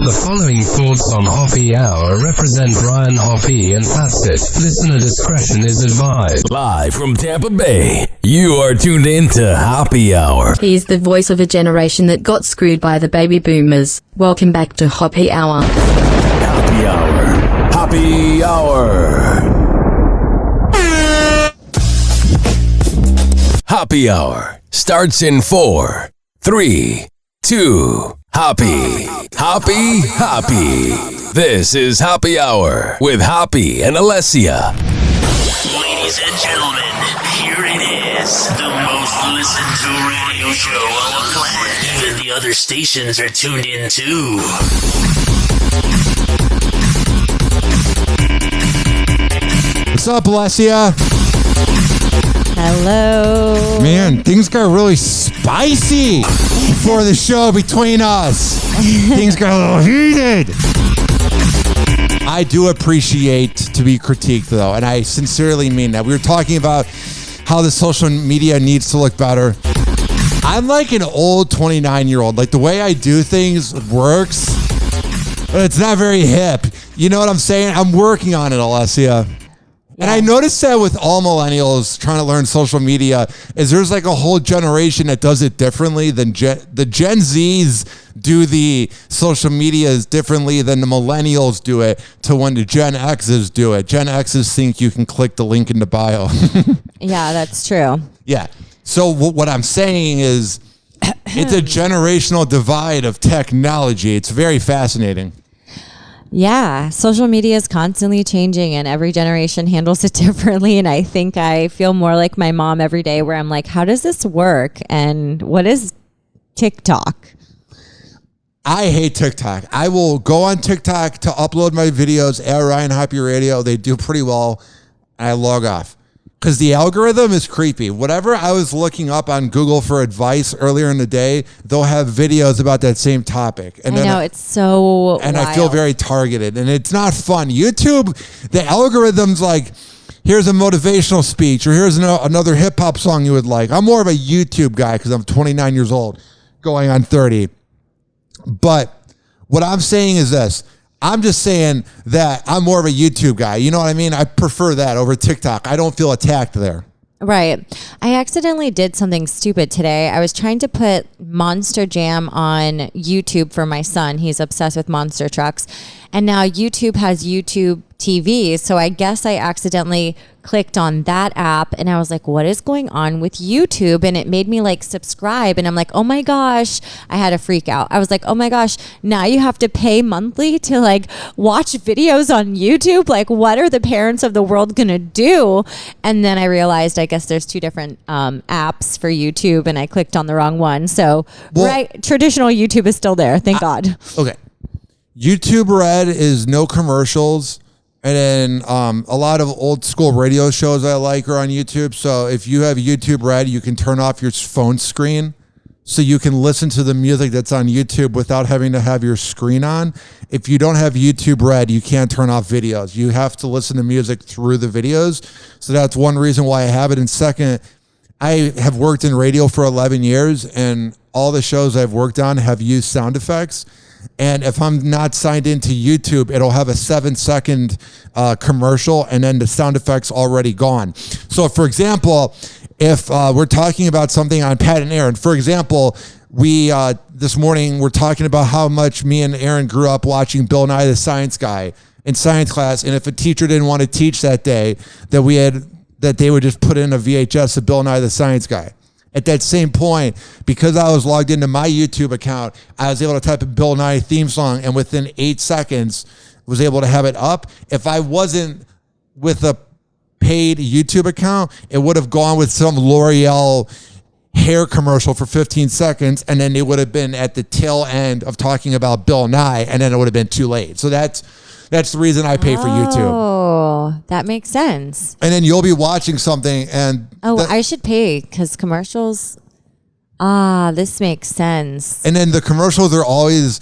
The following thoughts on Hoppe Hour represent Brian Hoppe and Facet. Listener discretion is advised. Live from Tampa Bay, you are tuned in to Hoppe Hour. He's the voice of a generation that got screwed by the baby boomers. Welcome back to Hoppe Hour. Hoppe Hour. Hoppe Hour. Hoppe Hour starts in 4, 3, 2, Hoppe. Hoppe, Hoppe. This is Hoppe Hour with Hoppe and Allessia. Ladies and gentlemen, here it is. The most listened to radio show on the planet. Even the other stations are tuned in too. What's up, Allessia? Hello. Man, things got really spicy before the show between us. Things got a little heated. I do appreciate to be critiqued, though, and I sincerely mean that. We were talking about how the social media needs to look better. I'm like an old 29-year-old. Like, the way I do things works, but it's not very hip. You know what I'm saying? I'm working on it, Allessia. And I noticed that with all millennials trying to learn social media is there's like a whole generation that does it differently than the Gen Zs do the social medias differently than the millennials do it to when the Gen Xs do it. Gen Xs think you can click the link in the bio. Yeah, that's true. Yeah. So what I'm saying is it's a generational divide of technology. It's very fascinating. Yeah, social media is constantly changing and every generation handles it differently. And I think I feel more like my mom every day where I'm like, how does this work? And what is TikTok? I hate TikTok. I will go on TikTok to upload my videos at Ryan Hoppe Radio. They do pretty well. I log off because the algorithm is creepy. Whatever I was looking up on Google for advice earlier in the day, they'll have videos about that same topic. And I know, it's so And wild. I feel very targeted, and it's not fun. YouTube, the algorithm's like, here's a motivational speech, or here's another hip-hop song you would like. I'm more of a YouTube guy because I'm 29 years old, going on 30. But what I'm saying is this. I'm just saying that I'm more of a YouTube guy. You know what I mean? I prefer that over TikTok. I don't feel attacked there. Right. I accidentally did something stupid today. I was trying to put Monster Jam on YouTube for my son. He's obsessed with monster trucks. And now YouTube has YouTube TV. So I guess I accidentally clicked on that app and I was like, what is going on with YouTube? And it made me like subscribe. And I'm like, oh my gosh, I had a freak out. I was like, oh my gosh, now you have to pay monthly to like watch videos on YouTube. Like, what are the parents of the world going to do? And then I realized, I guess there's two different apps for YouTube and I clicked on the wrong one. So traditional YouTube is still there. Thank God. Okay. YouTube Red is no commercials. And then a lot of old school radio shows I like are on YouTube. So if you have YouTube Red, you can turn off your phone screen so you can listen to the music that's on YouTube without having to have your screen on. If you don't have YouTube Red, you can't turn off videos. You have to listen to music through the videos. So that's one reason why I have it. And second, I have worked in radio for 11 years and all the shows I've worked on have used sound effects. And if I'm not signed into YouTube, it'll have a 7-second commercial and then the sound effect's already gone. So for example, if we're talking about something on Pat and Aaron, for example, we this morning we're talking about how much me and Aaron grew up watching Bill Nye the Science Guy in science class. And if a teacher didn't want to teach that day, that they would just put in a VHS of Bill Nye the Science Guy. At that same point, because I was logged into my YouTube account, I was able to type in Bill Nye theme song and within 8 seconds was able to have it up. If I wasn't with a paid YouTube account, it would have gone with some L'Oreal hair commercial for 15 seconds and then it would have been at the tail end of talking about Bill Nye and then it would have been too late. So that's the reason I pay for YouTube. Oh, that makes sense. And then you'll be watching something and... I should pay because commercials... this makes sense. And then the commercials are always...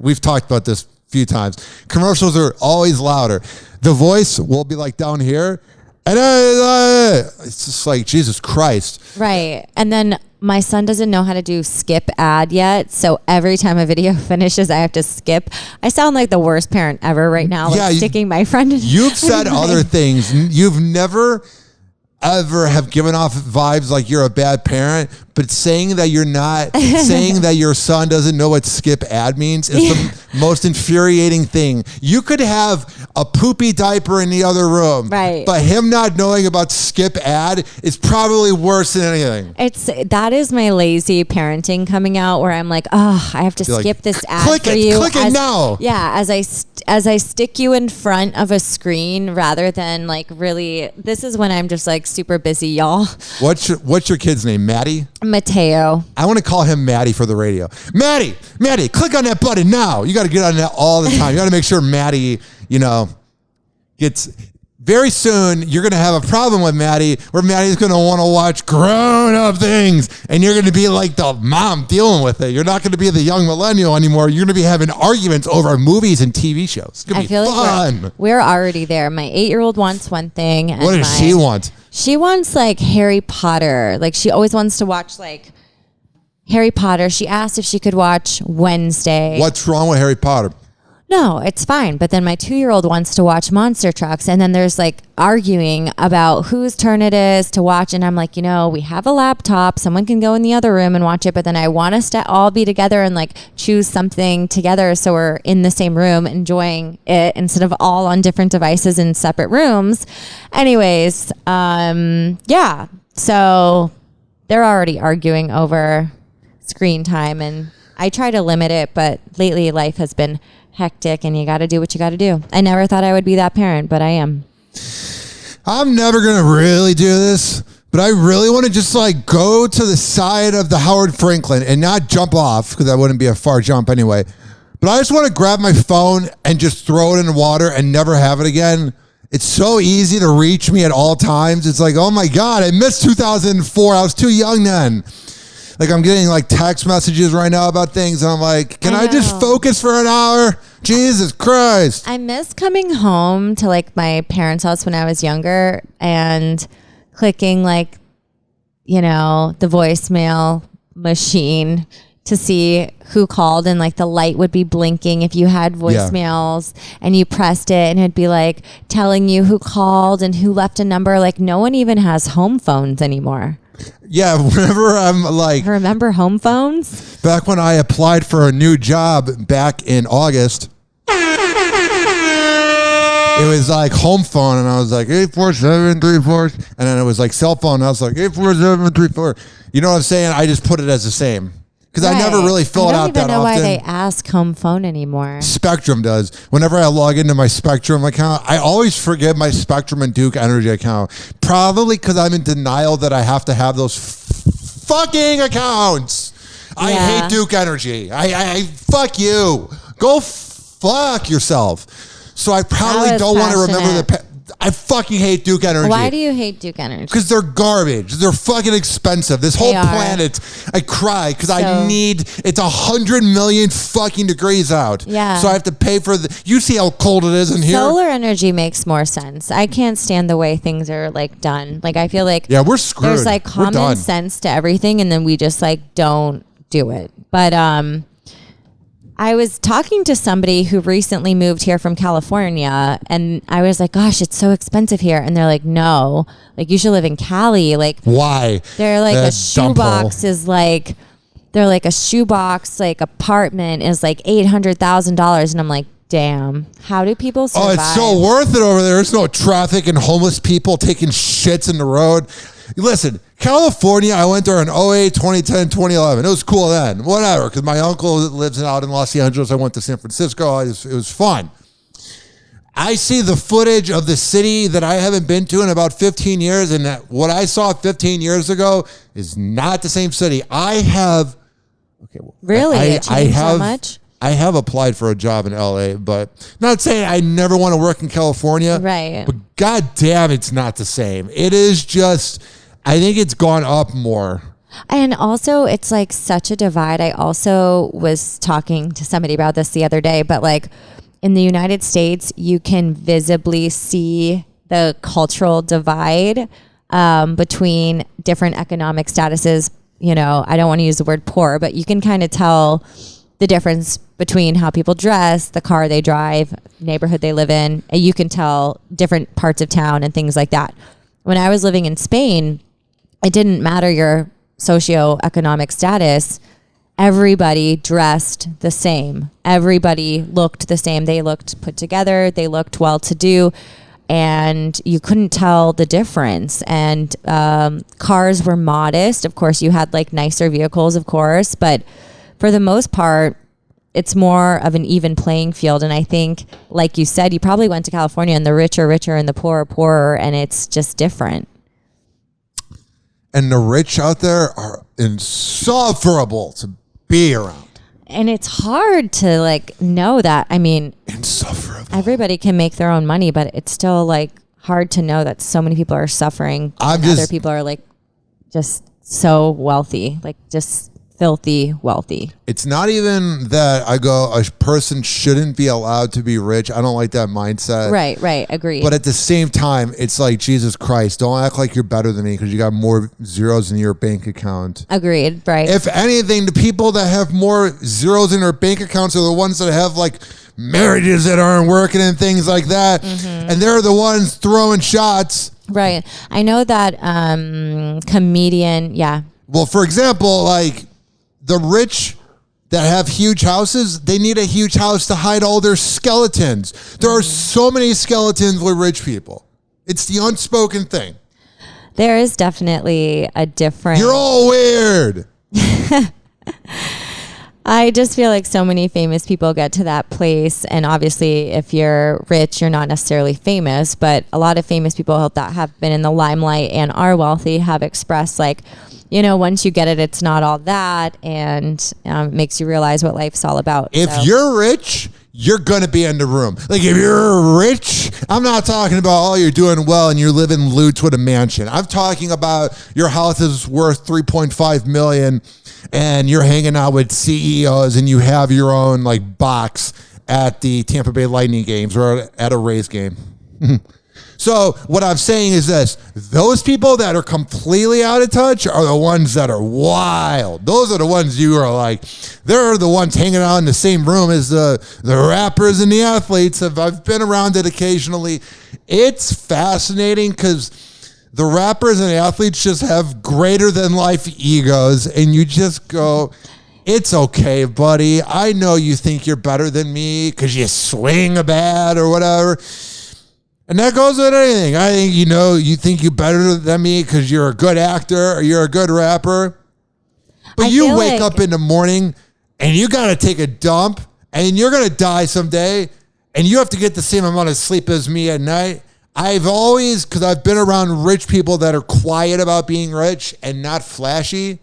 We've talked about this a few times. Commercials are always louder. The voice will be like down here. And it's just like, Jesus Christ. Right. And then my son doesn't know how to do skip ad yet. So every time a video finishes, I have to skip. I sound like the worst parent ever right now. Like sticking my friend in. You've said other things. You've never ever have given off vibes like you're a bad parent, but saying that you're not, saying that your son doesn't know what skip ad means is the most infuriating thing. You could have a poopy diaper in the other room, right? But him not knowing about skip ad is probably worse than anything. That is my lazy parenting coming out, where I'm like, oh, I have to skip this ad for you. Click it now. Yeah, as I stick you in front of a screen rather than like really. This is when I'm just like super busy, y'all. What's your kid's name? Maddie? Mateo. I want to call him Maddie for the radio. Maddie, click on that button now. You got to get on that all the time. You got to make sure Maddie, gets. Very soon, you're going to have a problem with Maddie, where Maddie's going to want to watch grown-up things, and you're going to be like the mom dealing with it. You're not going to be the young millennial anymore. You're going to be having arguments over movies and TV shows. It's going to be fun. Like we're already there. My 8-year-old wants one thing. And what does she want? She wants like Harry Potter. Like she always wants to watch like Harry Potter. She asked if she could watch Wednesday. What's wrong with Harry Potter? No, it's fine. But then my 2-year-old wants to watch Monster Trucks. And then there's like arguing about whose turn it is to watch. And I'm like, we have a laptop. Someone can go in the other room and watch it. But then I want us to all be together and like choose something together. So we're in the same room enjoying it instead of all on different devices in separate rooms. Anyways, yeah. So they're already arguing over screen time. And I try to limit it. But lately life has been hectic, and you got to do what you got to do. I never thought I would be that parent, but I am. I'm never going to really do this, but I really want to just like go to the side of the Howard Franklin and not jump off, because that wouldn't be a far jump anyway. But I just want to grab my phone and just throw it in the water and never have it again. It's so easy to reach me at all times. It's like, oh my God, I missed 2004. I was too young then. Like I'm getting like text messages right now about things, and I'm like, can I just focus for an hour? Jesus Christ. I miss coming home to like my parents' house when I was younger and clicking like, the voicemail machine to see who called, and like the light would be blinking if you had voicemails and you pressed it, and it'd be like telling you who called and who left a number. Like no one even has home phones anymore. Yeah, whenever I'm like... Remember home phones? Back when I applied for a new job back in August, it was like home phone, and I was like 84734, and then it was like cell phone, and I was like 84734. You know what I'm saying? I just put it as the same. Because I never really fill it out that often. I don't even know why they ask home phone anymore. Spectrum does. Whenever I log into my Spectrum account, I always forget my Spectrum and Duke Energy account. Probably because I'm in denial that I have to have those fucking accounts. Yeah. I hate Duke Energy. I fuck you. Go fuck yourself. So I probably don't want to remember I fucking hate Duke Energy. Why do you hate Duke Energy? Because they're garbage. They're fucking expensive. This whole planet, I cry because it's 100 million fucking degrees out. Yeah. So I have to pay for you see how cold it is in here? Solar energy makes more sense. I can't stand the way things are like done. Like I feel like we're screwed. There's like common sense to everything, and then we just like don't do it. But I was talking to somebody who recently moved here from California, and I was like, gosh, it's so expensive here. And they're like, no, like you should live in Cali. Like, why? They're like a shoebox is like, they're like a shoebox, like apartment is like $800,000. And I'm like, damn, how do people survive? Oh, it's so worth it over there. There's no traffic and homeless people taking shits in the road. Listen, California, I went there in 08, 2010, 2011. It was cool then. Whatever, because my uncle lives out in Los Angeles. I went to San Francisco. It was fun. I see the footage of the city that I haven't been to in about 15 years, and what I saw 15 years ago is not the same city. Really? It changed so much? I have applied for a job in LA, but not saying I never want to work in California. Right. But goddamn, it's not the same. It is just, I think it's gone up more. And also, it's like such a divide. I also was talking to somebody about this the other day, but like in the United States, you can visibly see the cultural divide between different economic statuses I don't want to use the word poor, but you can kind of tell the difference between how people dress, the car they drive, neighborhood they live in. And you can tell different parts of town and things like that. When I was living in Spain, it didn't matter your socioeconomic status. Everybody dressed the same. Everybody looked the same. They looked put together. They looked well-to-do. And you couldn't tell the difference. And cars were modest. Of course, you had like nicer vehicles, of course. But for the most part, it's more of an even playing field. And I think, like you said, you probably went to California and the rich are richer and the poor are poorer. And it's just different. And the rich out there are insufferable to be around. And it's hard to like know that. I mean, insufferable. Everybody can make their own money, but it's still like hard to know that so many people are suffering. And other people are like just so wealthy, like just filthy wealthy. It's not even that I go, a person shouldn't be allowed to be rich. I don't like that mindset. Right. Agreed. But at the same time, it's like, Jesus Christ, don't act like you're better than me because you got more zeros in your bank account. Agreed. Right. If anything, the people that have more zeros in their bank accounts are the ones that have like marriages that aren't working and things like that. Mm-hmm. And they're the ones throwing shots. Right. I know that comedian. Yeah. Well, for example, like, the rich that have huge houses, they need a huge house to hide all their skeletons. There are so many skeletons with rich people. It's the unspoken thing. There is definitely a difference. You're all weird. I just feel like so many famous people get to that place. And obviously, if you're rich, you're not necessarily famous. But a lot of famous people that have been in the limelight and are wealthy have expressed like, once you get it, it's not all that, and it makes you realize what life's all about. If you're rich, you're going to be in the room. Like, if you're rich, I'm not talking about, you're doing well and you're living loots with a mansion. I'm talking about your house is worth $3.5 million and you're hanging out with CEOs and you have your own, like, box at the Tampa Bay Lightning games or at a Rays game. So what I'm saying is this: those people that are completely out of touch are the ones that are wild. Those are the ones you are like, they're the ones hanging out in the same room as the rappers and the athletes. I've been around it occasionally. It's fascinating because the rappers and the athletes just have greater than life egos, and you just go, it's okay, buddy. I know you think you're better than me because you swing a bat or whatever. And that goes with anything. I think, you think you're better than me because you're a good actor or you're a good rapper. But you wake up in the morning and you got to take a dump and you're going to die someday and you have to get the same amount of sleep as me at night. because I've been around rich people that are quiet about being rich and not flashy.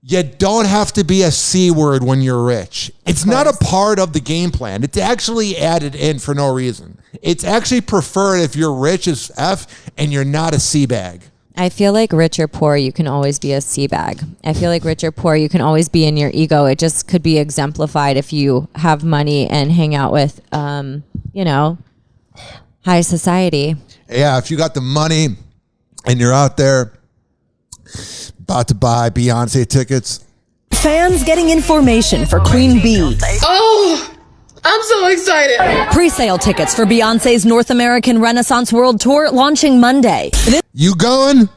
You don't have to be a C word when you're rich. It's not a part of the game plan. It's actually added in for no reason. It's actually preferred if you're rich as F and you're not a C bag. I feel like rich or poor, you can always be a C bag. I feel like rich or poor, you can always be in your ego. It just could be exemplified if you have money and hang out with, high society. Yeah, if you got the money and you're out there about to buy Beyonce tickets. Fans getting information for Queen Bee. Oh, I'm so excited. Pre-sale tickets for Beyonce's North American Renaissance World Tour launching Monday. You going?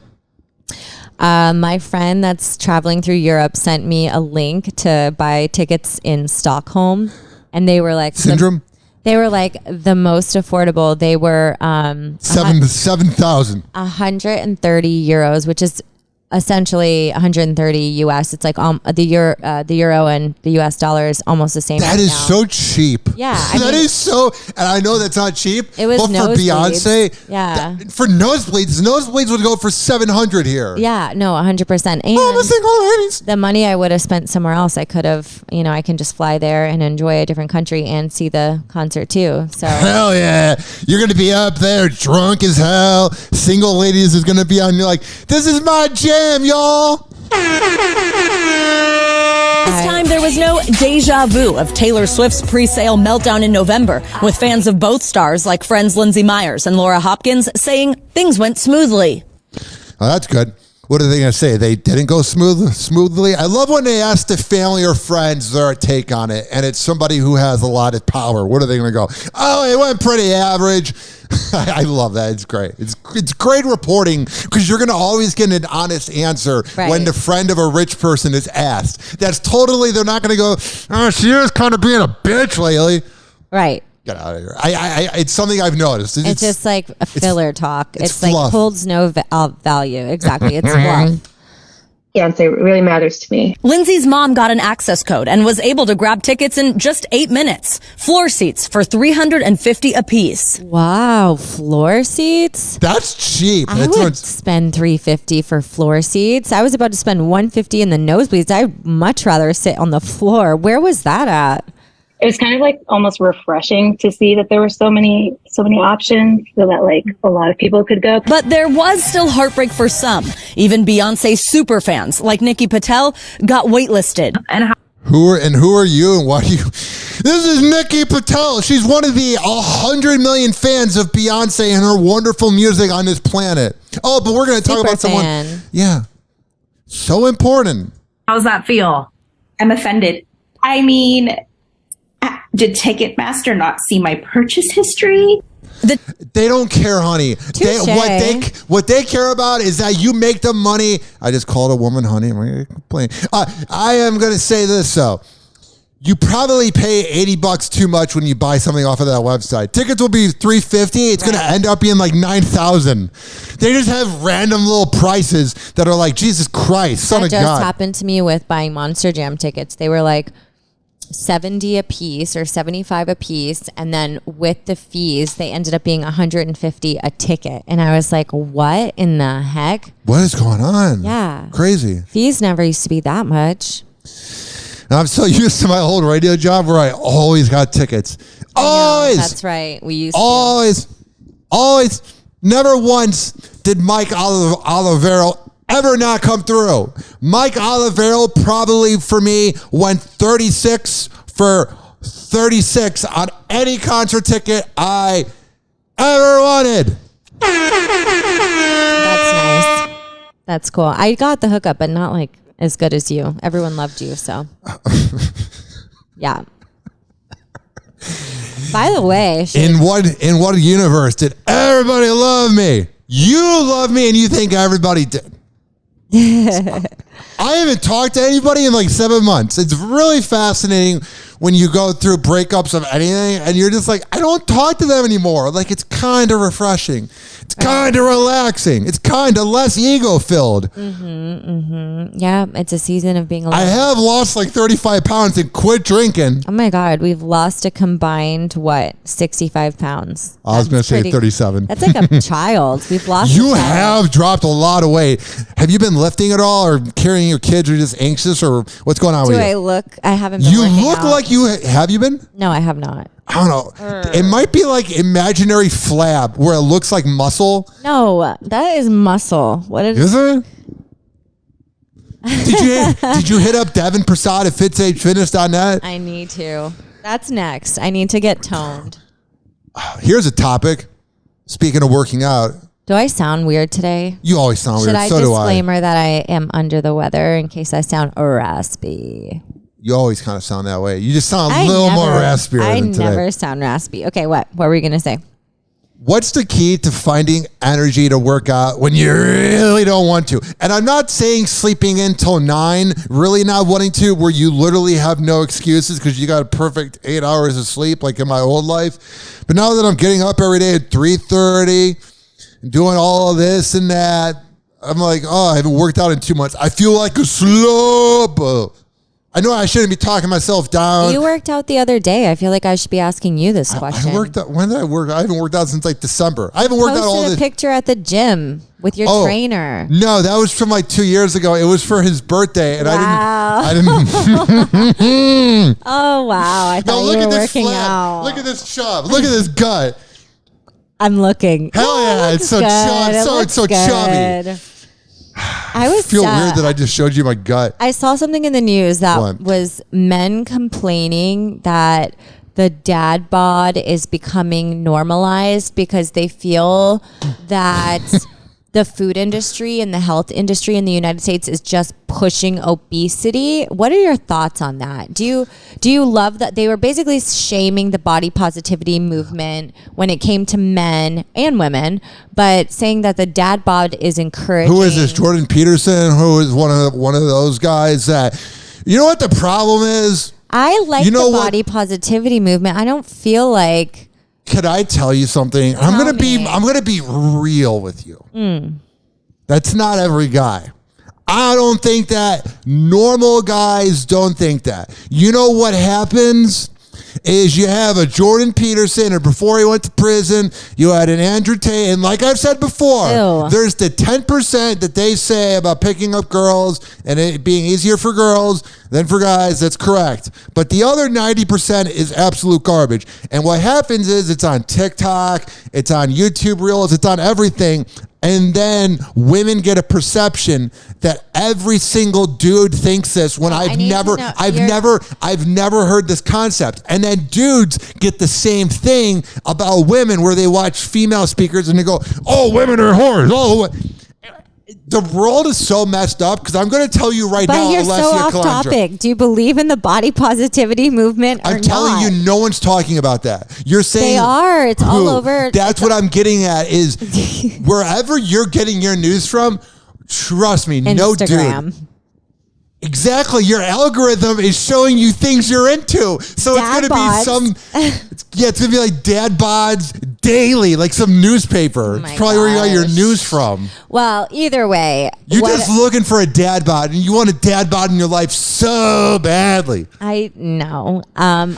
My friend that's traveling through Europe sent me a link to buy tickets in Stockholm, and they were like Syndrome. They were like the most affordable. They were 7,000. 130 euros, which is essentially 130 US. It's like the euro and the US dollar is almost the same. That is so cheap. Yeah, that is so, and I know that's not cheap. It was, but for Beyonce, yeah, for nosebleeds would go for 700 here. Yeah, no, 100%. And the single ladies. The money I would have spent somewhere else, I could have, I can just fly there and enjoy a different country and see the concert too. So hell yeah, you're gonna be up there drunk as hell. Single ladies is gonna be on. You're like, this is my jam, y'all. This time there was no deja vu of Taylor Swift's pre-sale meltdown in November, with fans of both stars like friends Lindsay Myers and Laura Hopkins saying things went smoothly. Oh, that's good. What are they going to say? They didn't go smoothly? I love when they ask the family or friends their take on it, and it's somebody who has a lot of power. What are they going to go? Oh, it went pretty average. I love that. It's great. It's great reporting because you're going to always get an honest answer when the friend of a rich person is asked. That's totally, they're not going to go, oh, she is kind of being a bitch lately. Right. Get out of here. It's something I've noticed. It's just like a filler talk. It's fluff. like holds no value. Exactly. It's fluff. Beyonce really matters to me. Lindsay's mom got an access code and was able to grab tickets in just 8 minutes. Floor seats for $350 apiece. Wow, floor seats? That's cheap. I would spend $350 for floor seats. I was about to spend $150 in the nosebleeds. I'd much rather sit on the floor. Where was that at? It was kind of like almost refreshing to see that there were so many options so that like a lot of people could go. But there was still heartbreak for some. Even Beyonce super fans like Nikki Patel got waitlisted. Who are you and why do you? This is Nikki Patel. She's one of the 100 million fans of Beyonce and her wonderful music on this planet. Oh, but we're going to talk about someone. Yeah. So important. How's that feel? I'm offended. I mean, did Ticketmaster not see my purchase history? They don't care, honey. What they care about is that you make the money. I just called a woman, honey. I'm going to complain. I am going to say this, though. You probably pay $80 too much when you buy something off of that website. Tickets will be $350. It's going to end up being like $9,000. They just have random little prices that are like, Jesus Christ, son of God. That just happened to me with buying Monster Jam tickets. They were like $70 a piece or $75 a piece, and then with the fees they ended up being $150 a ticket, and I was like, what in the heck? What is going on? Yeah, crazy. Fees never used to be that much. And I'm so used to my old radio job where I always got tickets. Always. That's right. We used always never once did Mike Olivero ever not come through. Mike Olivero probably for me went 36 for 36 on any concert ticket I ever wanted. That's nice. That's cool. I got the hookup, but not like as good as you. Everyone loved you, so yeah. By the way, in what universe did everybody love me? You love me, and you think everybody did. I haven't talked to anybody in like 7 months. It's really fascinating when you go through breakups of anything and you're just like, I don't talk to them anymore. Like, it's kind of refreshing. It's kind of relaxing. It's kind of less ego filled. Yeah, it's a season of being alone. I have lost like 35 pounds and quit drinking. Oh my God, we've lost a combined, 65 pounds. I was going to say 37. That's like a child. We've lost. You have dropped a lot of weight. Have you been lifting at all or carrying your kids or just anxious or what's going on with you? I haven't been You working look out. like you, have you been? No, I have not. I don't know. It might be like imaginary flab where it looks like muscle. No, that is muscle. What is it? Did you hit up Devin Prasad at fitness.net? I need to. That's next. I need to get toned. Here's a topic. Speaking of working out. Do I sound weird today? You always sound weird. So do I. Disclaimer that I am under the weather in case I sound raspy. You always kind of sound that way. You just sound a little more raspier than today. I never sound raspy. Okay, what were you going to say? What's the key to finding energy to work out when you really don't want to? And I'm not saying sleeping in till 9, really not wanting to, where you literally have no excuses because you got a perfect 8 hours of sleep like in my old life. But now that I'm getting up every day at 3:30 and doing all of this and that, I'm like, oh, I haven't worked out in 2 months. I feel like a slob. I know I shouldn't be talking myself down. You worked out the other day. I feel like I should be asking you this question. I worked out. When did I work? I haven't worked out since like December. I haven't worked out all this. Posted a picture at the gym with your trainer. No, that was from like 2 years ago. It was for his birthday, and I didn't. Oh wow! I thought you were working out. Look at this chub. Look at this gut. I'm looking. Hell yeah! It's so chubby. I feel weird that I just showed you my gut. I saw something in the news that was men complaining that the dad bod is becoming normalized because they feel that the food industry and the health industry in the United States is just pushing obesity. What are your thoughts on that? Do you love that they were basically shaming the body positivity movement when it came to men and women, but saying that the dad bod is encouraging? Who is this? Jordan Peterson, who is one of those guys that, you know what the problem is? I like the body positivity movement. I don't feel like. Could I tell you something? I'm gonna be real with you. That's not every guy. I don't think that. Normal guys don't think that. You know what happens is you have a Jordan Peterson, or before he went to prison, you had an Andrew Tate, and like I've said before, there's the 10% that they say about picking up girls and it being easier for girls than for guys. That's correct. But the other 90% is absolute garbage. And what happens is it's on TikTok, it's on YouTube Reels, it's on everything. And then women get a perception that every single dude thinks this when I've never heard this concept. And then dudes get the same thing about women where they watch female speakers and they go, oh, women are whores. Oh, the world is so messed up because I'm going to tell you right now, But you're Allessia, so off Calandra, topic. Do you believe in the body positivity movement or I'm telling you, no one's talking about that. You're saying they are. It's all over. That's what I'm getting at is wherever you're getting your news from, trust me, no dude. Exactly. Your algorithm is showing you things you're into. So dad it's going to be it's going to be like dad bods daily, like some newspaper. It's probably where you got your news from. Well, either way. You're just looking for a dad bod and you want a dad bod in your life so badly. I know.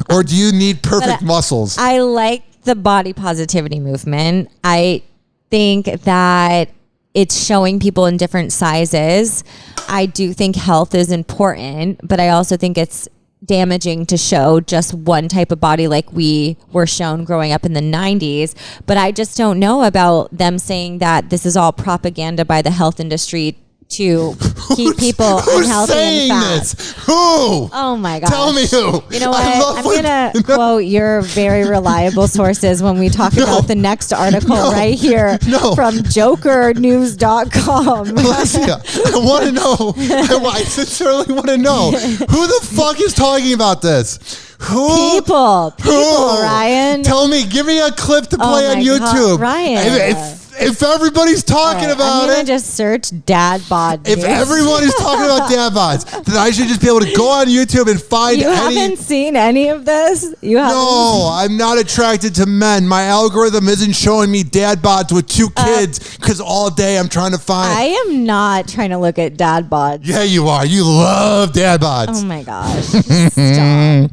Or do you need perfect muscles? I like the body positivity movement. I think that it's showing people in different sizes. I do think health is important, but I also think it's damaging to show just one type of body like we were shown growing up in the 90s. But I just don't know about them saying that this is all propaganda by the health industry to keep people unhealthy and fat. This? Who? Oh my gosh. Tell me who. You know what? I'm going to quote your very reliable sources when we talk about the next article right here from jokernews.com. Allessia, I want to know. I sincerely want to know. Who the fuck is talking about this? Who? People, Ryan. Tell me, give me a clip to play on YouTube. God, Ryan. If everybody's talking about I'm gonna just search dad bod. If everyone is talking about dad bods, then I should just be able to go on YouTube and find You haven't seen any of this? No, I'm not attracted to men. My algorithm isn't showing me dad bods with 2 kids because all day I'm trying to find. I am not trying to look at dad bods. Yeah, you are. You love dad bods. Oh my gosh. Stop.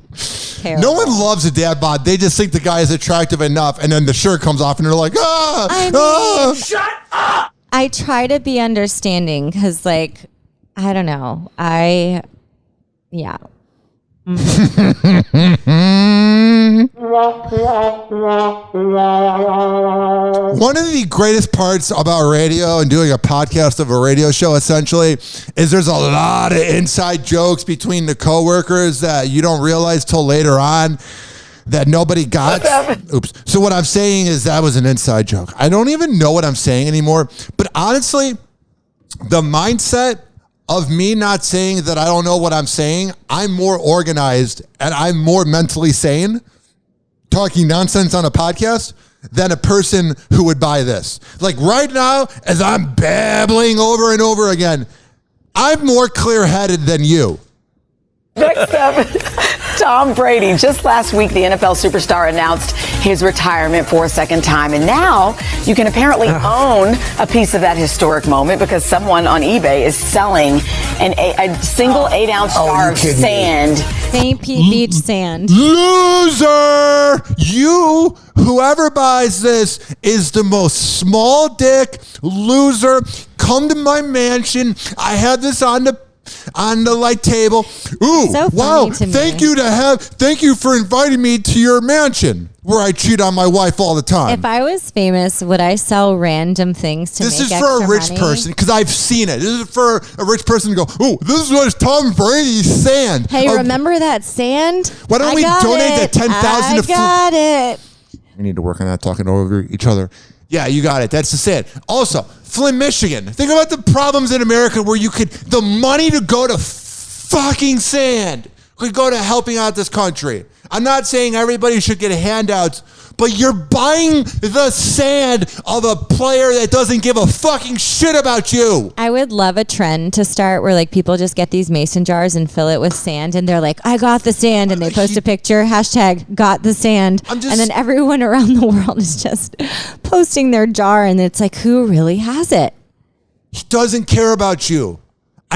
No one loves a dad bod. They just think the guy is attractive enough, and then the shirt comes off, and they're like, shut up! I try to be understanding because, like, I don't know. Yeah. One of the greatest parts about radio and doing a podcast of a radio show essentially is there's a lot of inside jokes between the coworkers that you don't realize till later on that nobody got. Oops. So what I'm saying is that was an inside joke. I don't even know what I'm saying anymore. But honestly, the mindset of me not saying that I don't know what I'm saying, I'm more organized and I'm more mentally sane talking nonsense on a podcast than a person who would buy this. Like right now, as I'm babbling over and over again, I'm more clear-headed than you. Next up, Tom Brady. Just last week, the NFL superstar announced his retirement for a second time. And now you can apparently own a piece of that historic moment because someone on eBay is selling a single 8-ounce jar of sand. St. Pete Beach sand. Loser! You, whoever buys this, is the most small dick loser. Come to my mansion. I have this on the light table. Ooh, so wow. To thank you for inviting me to your mansion where I cheat on my wife all the time. If I was famous, would I sell random things to make extra money? This is for a rich person because I've seen it. This is for a rich person to go, oh, this is Tom Brady's sand. Hey, remember that sand? Why don't we donate the 10,000 I got it. We need to work on that, talking over each other. Yeah, you got it. That's the sand. Also, Flint, Michigan. Think about the problems in America where the money to go to fucking sand could go to helping out this country. I'm not saying everybody should get handouts, but you're buying the sand of a player that doesn't give a fucking shit about you. I would love a trend to start where like people just get these mason jars and fill it with sand and they're like, I got the sand, and they post a picture, #got the sand. And then everyone around the world is just posting their jar, and it's like, who really has it? He doesn't care about you.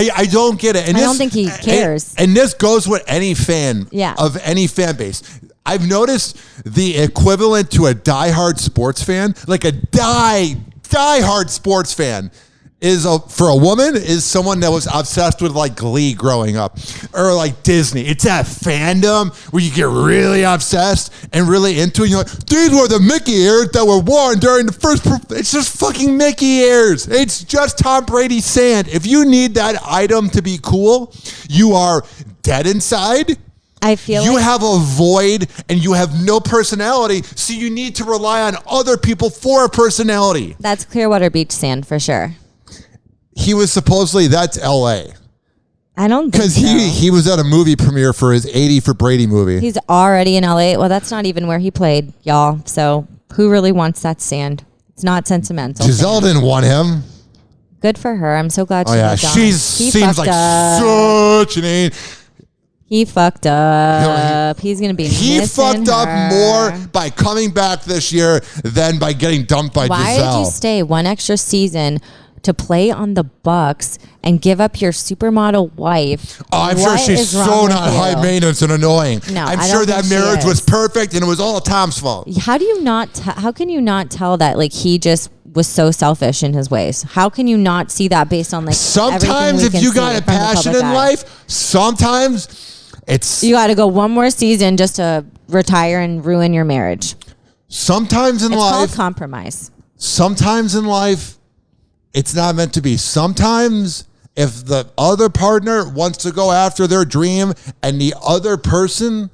I don't get it. And I don't think he cares. And this goes with any fan of any fan base. I've noticed the equivalent to a diehard sports fan, like a diehard sports fan, for a woman is someone that was obsessed with like Glee growing up or like Disney. It's that fandom where you get really obsessed and really into it. You're like, these were the Mickey ears that were worn during the first. It's just fucking Mickey ears. It's just Tom Brady sand. If you need that item to be cool, you are dead inside. I feel you have a void and you have no personality, so you need to rely on other people for a personality. That's Clearwater Beach sand for sure. He was supposedly, that's L.A. I don't think because he was at a movie premiere for his 80 for Brady movie. He's already in L.A. Well, that's not even where he played, y'all. So who really wants that sand? It's not sentimental. Giselle didn't want him. Good for her. I'm so glad she moved on. She seems like such an angel. He fucked up. He's going to be He fucked her. up more by coming back this year than by getting dumped by Giselle. Why did you stay one extra season to play on the Bucks and give up your supermodel wife? Oh, I'm sure she's so not high maintenance and annoying. No, I'm sure that marriage was perfect and it was all Tom's fault. How do you not? How can you not tell that? Like he just was so selfish in his ways. How can you not see that based on like? Sometimes if you got a passion in life, sometimes you got to go one more season just to retire and ruin your marriage. Sometimes in life, it's called compromise. Sometimes in life, it's not meant to be. Sometimes if the other partner wants to go after their dream and the other person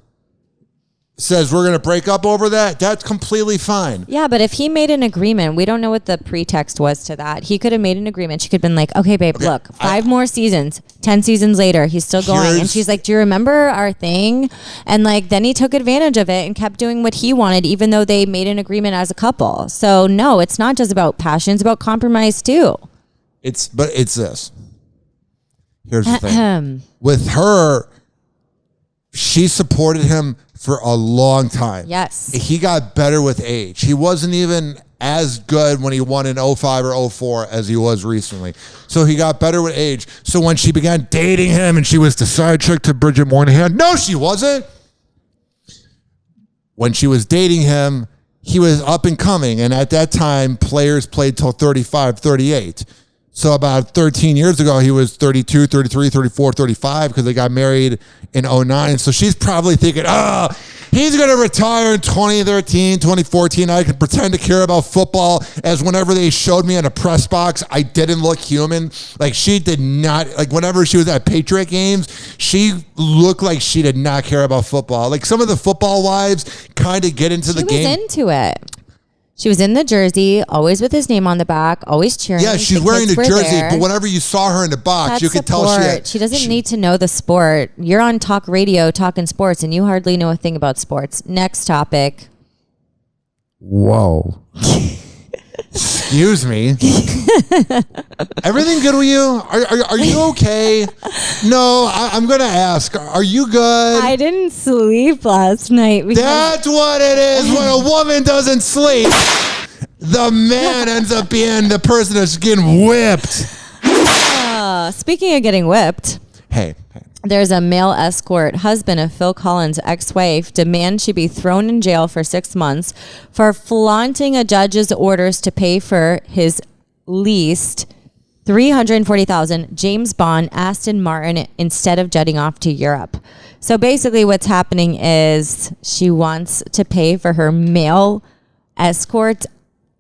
says we're going to break up over that, that's completely fine. Yeah, but if he made an agreement, we don't know what the pretext was to that. He could have made an agreement. She could have been like, okay, babe, look, 5 more seasons, 10 seasons later, he's still going. And she's like, do you remember our thing? And like, then he took advantage of it and kept doing what he wanted, even though they made an agreement as a couple. So no, it's not just about passion. It's about compromise too. It's this. Here's the thing. With her, she supported him for a long time. Yes. He got better with age. He wasn't even as good when he won in 05 or 04 as he was recently. So he got better with age. So when she began dating him and she was the side chick to Bridget Moynihan, no, she wasn't. When she was dating him, he was up and coming. And at that time, players played till 35, 38. So about 13 years ago, he was 32, 33, 34, 35 because they got married in 09. So she's probably thinking, he's going to retire in 2013, 2014. I can pretend to care about football as whenever they showed me in a press box, I didn't look human. Like she did not, like whenever she was at Patriot games, she looked like she did not care about football. Like some of the football wives kind of get into the game. She was into it. She was in the jersey, always with his name on the back, always cheering. Yeah, she's wearing the jersey, but whenever you saw her in the box, you could tell she doesn't need to know the sport. You're on talk radio talking sports, and you hardly know a thing about sports. Next topic. Whoa. Excuse me. Everything good with you? Are you okay? No, I'm going to ask. Are you good? I didn't sleep last night. That's what it is when a woman doesn't sleep. The man ends up being the person that's getting whipped. Speaking of getting whipped. Hey. There's a male escort, husband of Phil Collins' ex-wife, demands she be thrown in jail for 6 months for flaunting a judge's orders to pay for his leased $340,000 James Bond Aston Martin instead of jetting off to Europe. So basically what's happening is she wants to pay for her male escort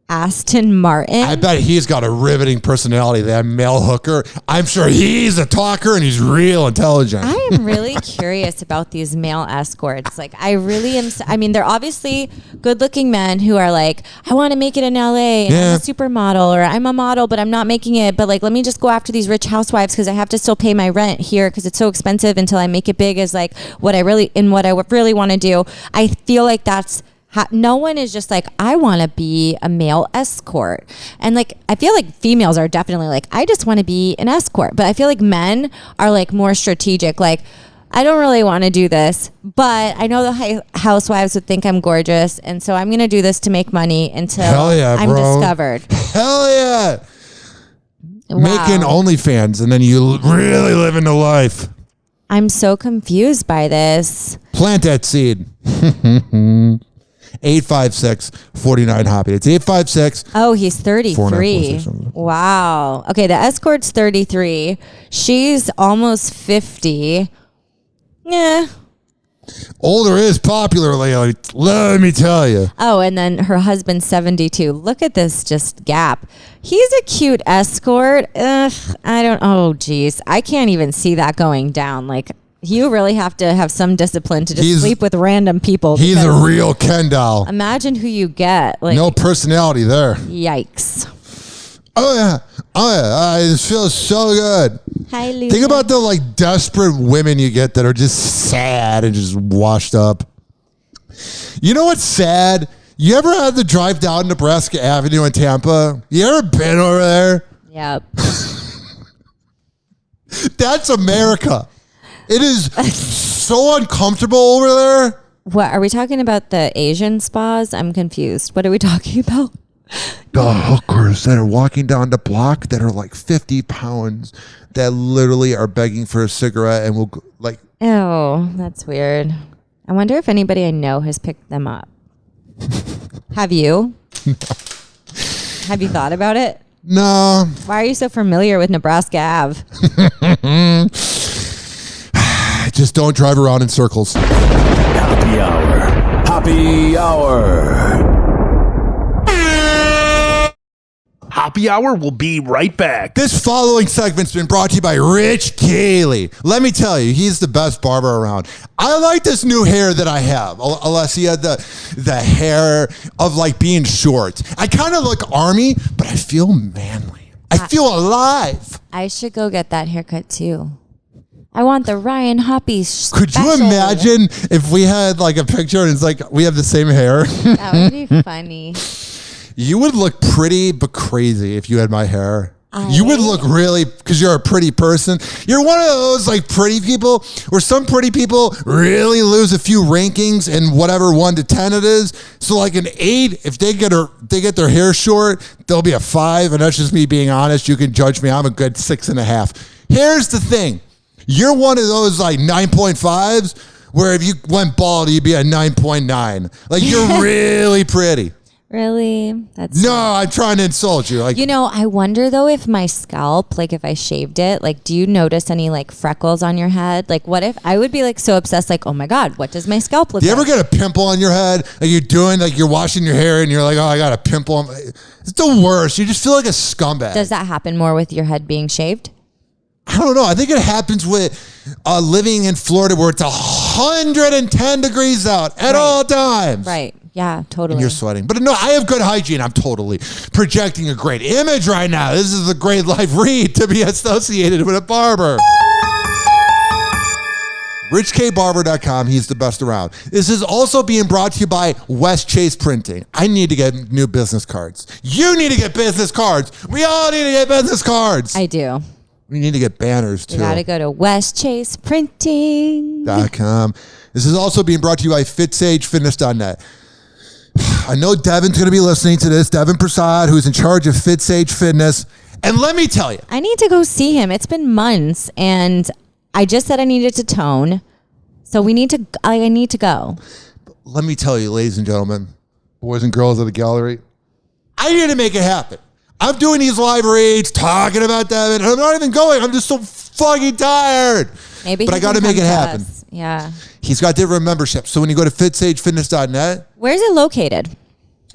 Aston Martin. I bet he's got a riveting personality, that male hooker. I'm sure he's a talker and he's real intelligent. I am really curious about these male escorts. Like, I really am. I mean, they're obviously good-looking men who are like, I want to make it in LA, and I'm a supermodel, or I'm a model, but I'm not making it. But like, let me just go after these rich housewives because I have to still pay my rent here because it's so expensive until I make it big. Is like what I really want to do. I feel like that's. No one is just like, I want to be a male escort. And like, I feel like females are definitely like, I just want to be an escort. But I feel like men are like more strategic. Like, I don't really want to do this, but I know the housewives would think I'm gorgeous. And so I'm going to do this to make money until I'm discovered. Hell yeah. Wow. Making OnlyFans and then you really live into life. I'm so confused by this. Plant that seed. 856-49-HOPPY. It's 856. Oh, he's 33. Wow. Okay, the escort's 33. She's almost 50. Yeah. Older is popular lately, let me tell you. Oh, and then her husband's 72. Look at this just gap. He's a cute escort. Oh, geez. I can't even see that going down. Like, you really have to have some discipline to just sleep with random people. He's a real Ken doll. Imagine who you get. Like, no personality there. Yikes. Oh yeah. It feels so good. Hi, Luna. Think about the like desperate women you get that are just sad and just washed up. You know what's sad? You ever had to drive down Nebraska Avenue in Tampa? You ever been over there? Yep. That's America. It is so uncomfortable over there. What are we talking about? The Asian spas? I'm confused. What are we talking about? The hookers that are walking down the block that are like 50 pounds that literally are begging for a cigarette and will like. Oh, that's weird. I wonder if anybody I know has picked them up. Have you? No. Have you thought about it? No. Why are you so familiar with Nebraska Ave? Just don't drive around in circles. Happy Hour. Happy Hour. Happy Hour will be right back. This following segment's been brought to you by Rich Cayley. Let me tell you, he's the best barber around. I like this new hair that I have. Allessia, the hair of like being short. I kind of look army, but I feel manly. I feel alive. I should go get that haircut too. I want the Ryan Hoppe special. Could you imagine if we had like a picture and it's like we have the same hair? That would be funny. You would look pretty but crazy if you had my hair. You would look really, because you're a pretty person. You're one of those like pretty people where some pretty people really lose a few rankings in whatever 1 to 10 it is. So like an 8, if they get their hair short, they'll be a 5. And that's just me being honest. You can judge me. I'm a good 6.5. Here's the thing. You're one of those like 9.5s where if you went bald, you'd be a 9.9. Like you're really pretty. Really? No, I'm trying to insult you. Like, you know, I wonder though if my scalp, like if I shaved it, like do you notice any like freckles on your head? Like what if I would be like so obsessed, like, oh my God, what does my scalp look like? Do you ever get a pimple on your head? Like you're washing your hair and you're like, oh, I got a pimple on my... It's the worst. You just feel like a scumbag. Does that happen more with your head being shaved? I don't know. I think it happens with living in Florida where it's 110 degrees out at all times. Right. Yeah, totally. And you're sweating. But no, I have good hygiene. I'm totally projecting a great image right now. This is a great life read to be associated with a barber. RichKBarber.com. He's the best around. This is also being brought to you by West Chase Printing. I need to get new business cards. You need to get business cards. We all need to get business cards. I do. We need to get banners too. You gotta go to westchaseprinting.com. This is also being brought to you by FitSageFitness.net. I know Devin's going to be listening to this. Devin Prasad, who's in charge of FitSage Fitness. And let me tell you. I need to go see him. It's been months, and I just said I needed to tone. So I need to go. Let me tell you, ladies and gentlemen, boys and girls of the gallery, I need to make it happen. I'm doing these live reads, talking about Devin, and I'm not even going. I'm just so fucking tired. But I got to make it happen. Yeah. He's got different memberships. So when you go to FitSageFitness.net. Where's it located?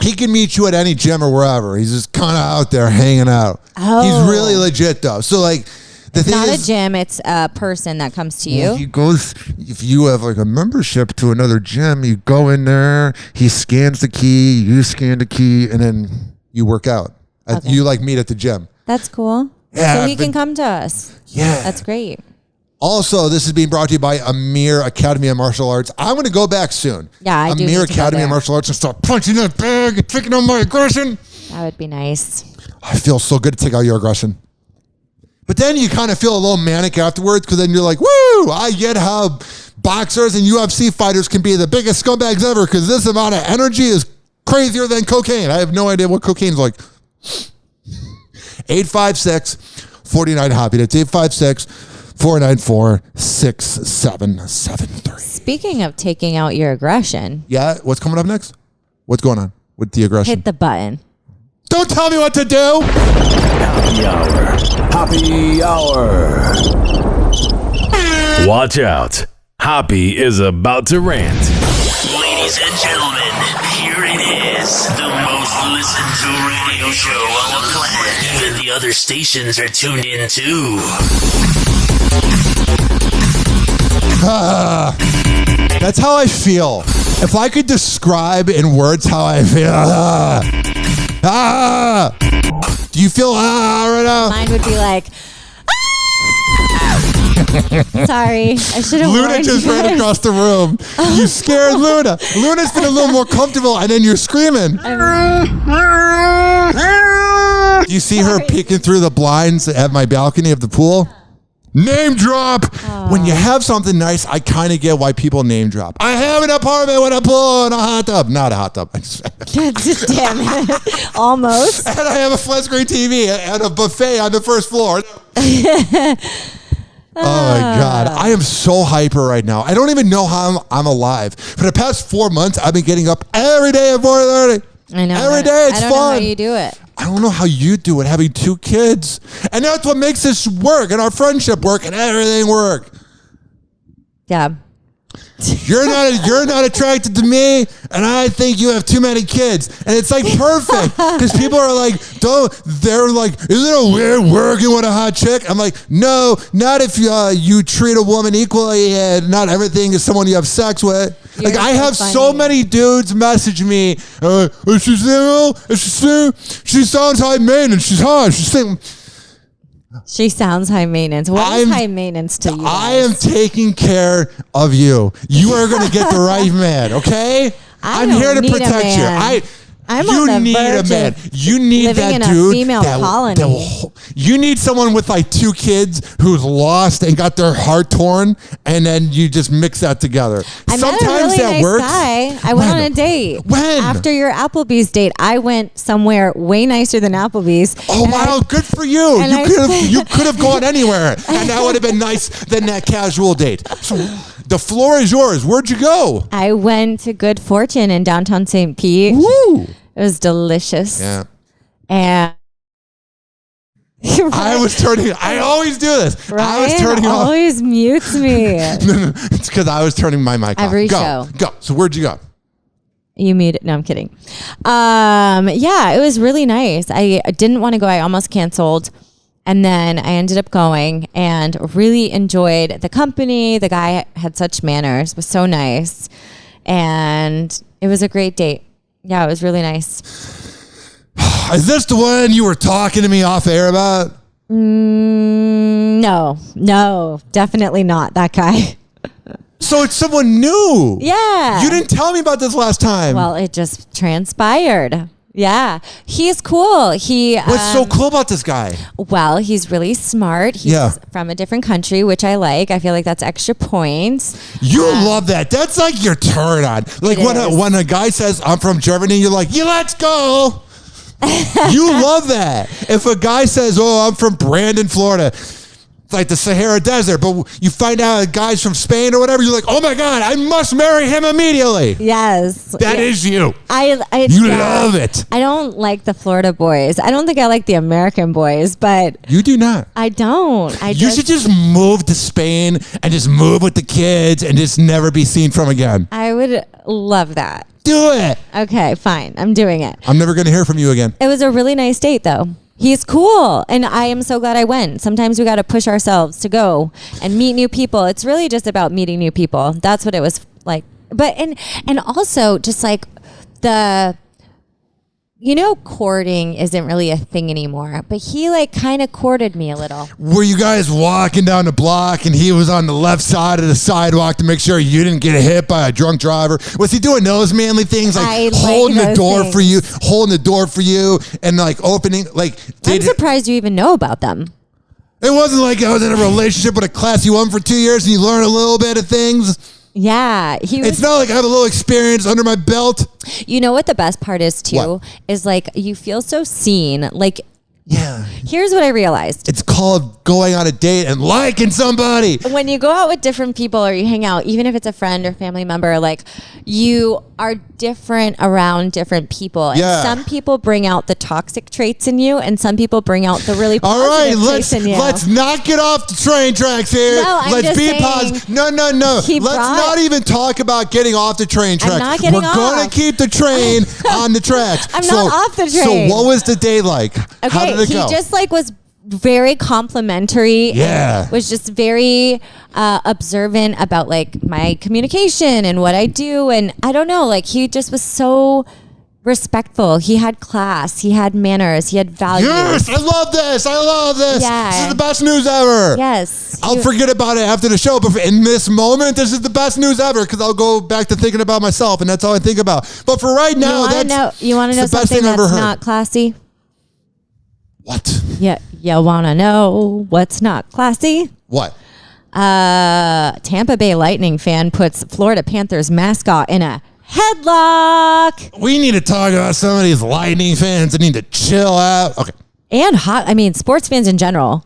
He can meet you at any gym or wherever. He's just kind of out there hanging out. Oh. He's really legit though. So like the thing not is, a gym, it's a person that comes to you. He goes, if you have like a membership to another gym, you go in there, he scans the key, you scan the key, and then you work out. Okay. You like meet at the gym. That's cool. Yeah, so he can come to us. Yeah. That's great. Also, this is being brought to you by Amir Academy of Martial Arts. I'm going to go back soon. Yeah, I do. Amir need to go Academy there. of Martial Arts and start punching that bag and taking out my aggression. That would be nice. I feel so good to take out your aggression. But then you kind of feel a little manic afterwards because then you're like, woo, I get how boxers and UFC fighters can be the biggest scumbags ever because this amount of energy is crazier than cocaine. I have no idea what cocaine's like. 856-49-HOPPY. That's 856-494-6773. Speaking of taking out your aggression. Yeah, what's coming up next? What's going on with the aggression? Hit the button. Don't tell me what to do. Happy hour. Happy hour. Watch out. Hoppy is about to rant. Ladies and gentlemen, here it is. The most listened to radio show on the planet. Even the other stations are tuned in too. That's how I feel. If I could describe in words how I feel. Do you feel right now? Mine would be like, sorry, I should have Luna warned just you ran guys. across the room. You scared Luna. Luna's been a little more comfortable, and then you're screaming. You see her peeking through the blinds at my balcony of the pool? Name drop. When you have something nice, I kind of get why people name drop. I have an apartment with a pool and a hot tub. Not a hot tub. Damn it. Almost. And I have a flat screen TV and a buffet on the first floor. Oh my God. I am so hyper right now. I don't even know how I'm alive. For the past 4 months, I've been getting up every day at 4:30. I know. Every day it's I don't fun. know how you do it. I don't know how you do it, having 2 kids. And that's what makes this work and our friendship work and everything work. Yeah. You're not attracted to me, and I think you have too many kids. And it's like perfect because people are like, they're like, isn't it weird working with a hot chick? I'm like, no, not if you treat a woman equally and not everything is someone you have sex with. Like I have so many dudes message me, is she single? Is she single? She sounds high maintenance. She's hot. She's single. She sounds high maintenance. What is high maintenance to you? I am taking care of you. You are going to get the right man, okay? I'm here to protect you. I'm you on the need a verge man. of You need living that in a dude. female colony. You need someone with like 2 kids who's lost and got their heart torn, and then you just mix that together. I Sometimes met a really that nice works. guy. I went on a date. When? After your Applebee's date, I went somewhere way nicer than Applebee's. Oh wow, good for you. You could have gone anywhere, and that would have been nice than that casual date. So the floor is yours. Where'd you go? I went to Good Fortune in downtown St. Pete. Woo! It was delicious. Yeah. And I was turning. I always do this. Ryan I was turning off. always mutes me. No, it's because I was turning my mic Every off. show. Go. So where'd you go? You muted. No, I'm kidding. Yeah, it was really nice. I didn't want to go. I almost canceled. And then I ended up going and really enjoyed the company. The guy had such manners, was so nice. And it was a great date. Yeah, it was really nice. Is this the one you were talking to me off air about? No, definitely not that guy. So it's someone new. Yeah. You didn't tell me about this last time. Well, it just transpired. Yeah. He's cool. What's so cool about this guy? Well, he's really smart. He's from a different country, which I like. I feel like that's extra points. You love that. That's like your turn on. Like when a guy says, I'm from Germany, you're like, yeah, let's go. You love that. If a guy says, oh, I'm from Brandon, Florida, it's like the Sahara Desert, but you find out a guy's from Spain or whatever, you're like, oh my God, I must marry him immediately. Yes. That is you. You love it. I don't like the Florida boys. I don't think I like the American boys, but you do not. I don't. You should just move to Spain and just move with the kids and just never be seen from again. I would love that. Do it. Okay, fine. I'm doing it. I'm never going to hear from you again. It was a really nice date, though. He's cool, and I am so glad I went. Sometimes we got to push ourselves to go and meet new people. It's really just about meeting new people. That's what it was like. But and also just like courting isn't really a thing anymore, but he like kind of courted me a little. Were you guys walking down the block and he was on the left side of the sidewalk to make sure you didn't get hit by a drunk driver? Was he doing those manly things, like holding the door for you and like opening, like I'm surprised you even know about them. It wasn't like I was in a relationship with a classy woman for 2 years and you learn a little bit of things. Yeah, it's not like I have a little experience under my belt. You know what the best part is too? Is like you feel so seen. Like, yeah. Here's what I realized. It's called going on a date and liking somebody. When you go out with different people or you hang out, even if it's a friend or family member, like you are different around different people. And some people bring out the toxic traits in you and some people bring out the really positive traits in you. Let's not get off the train tracks here. No, let's be positive. No. Let's not even talk about getting off the train tracks. I'm not getting off. We're going to keep the train on the tracks. I'm not off the train. So what was the day like? Okay, how did it go? He just like was very complimentary. Yeah. Was just very observant about like my communication and what I do. And I don't know, like he just was so respectful. He had class. He had manners. He had values. Yes, I love this. Yeah. This is the best news ever. Yes. I'll forget about it after the show, but in this moment, this is the best news ever because I'll go back to thinking about myself, and that's all I think about. But for right now, you want to know something that's not classy? What? Yeah, you want to know what's not classy? What? Tampa Bay Lightning fan puts Florida Panthers mascot in a headlock. We need to talk about some of these Lightning fans that need to chill out. Okay. And sports fans in general.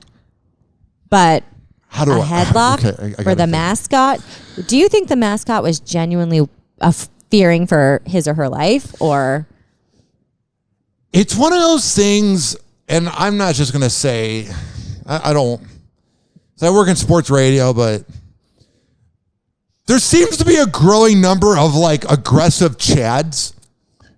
But headlock I for the mascot. Do you think the mascot was genuinely fearing for his or her life, or? It's one of those things, and I'm not just going to say, I don't. So I work in sports radio, but there seems to be a growing number of like aggressive Chads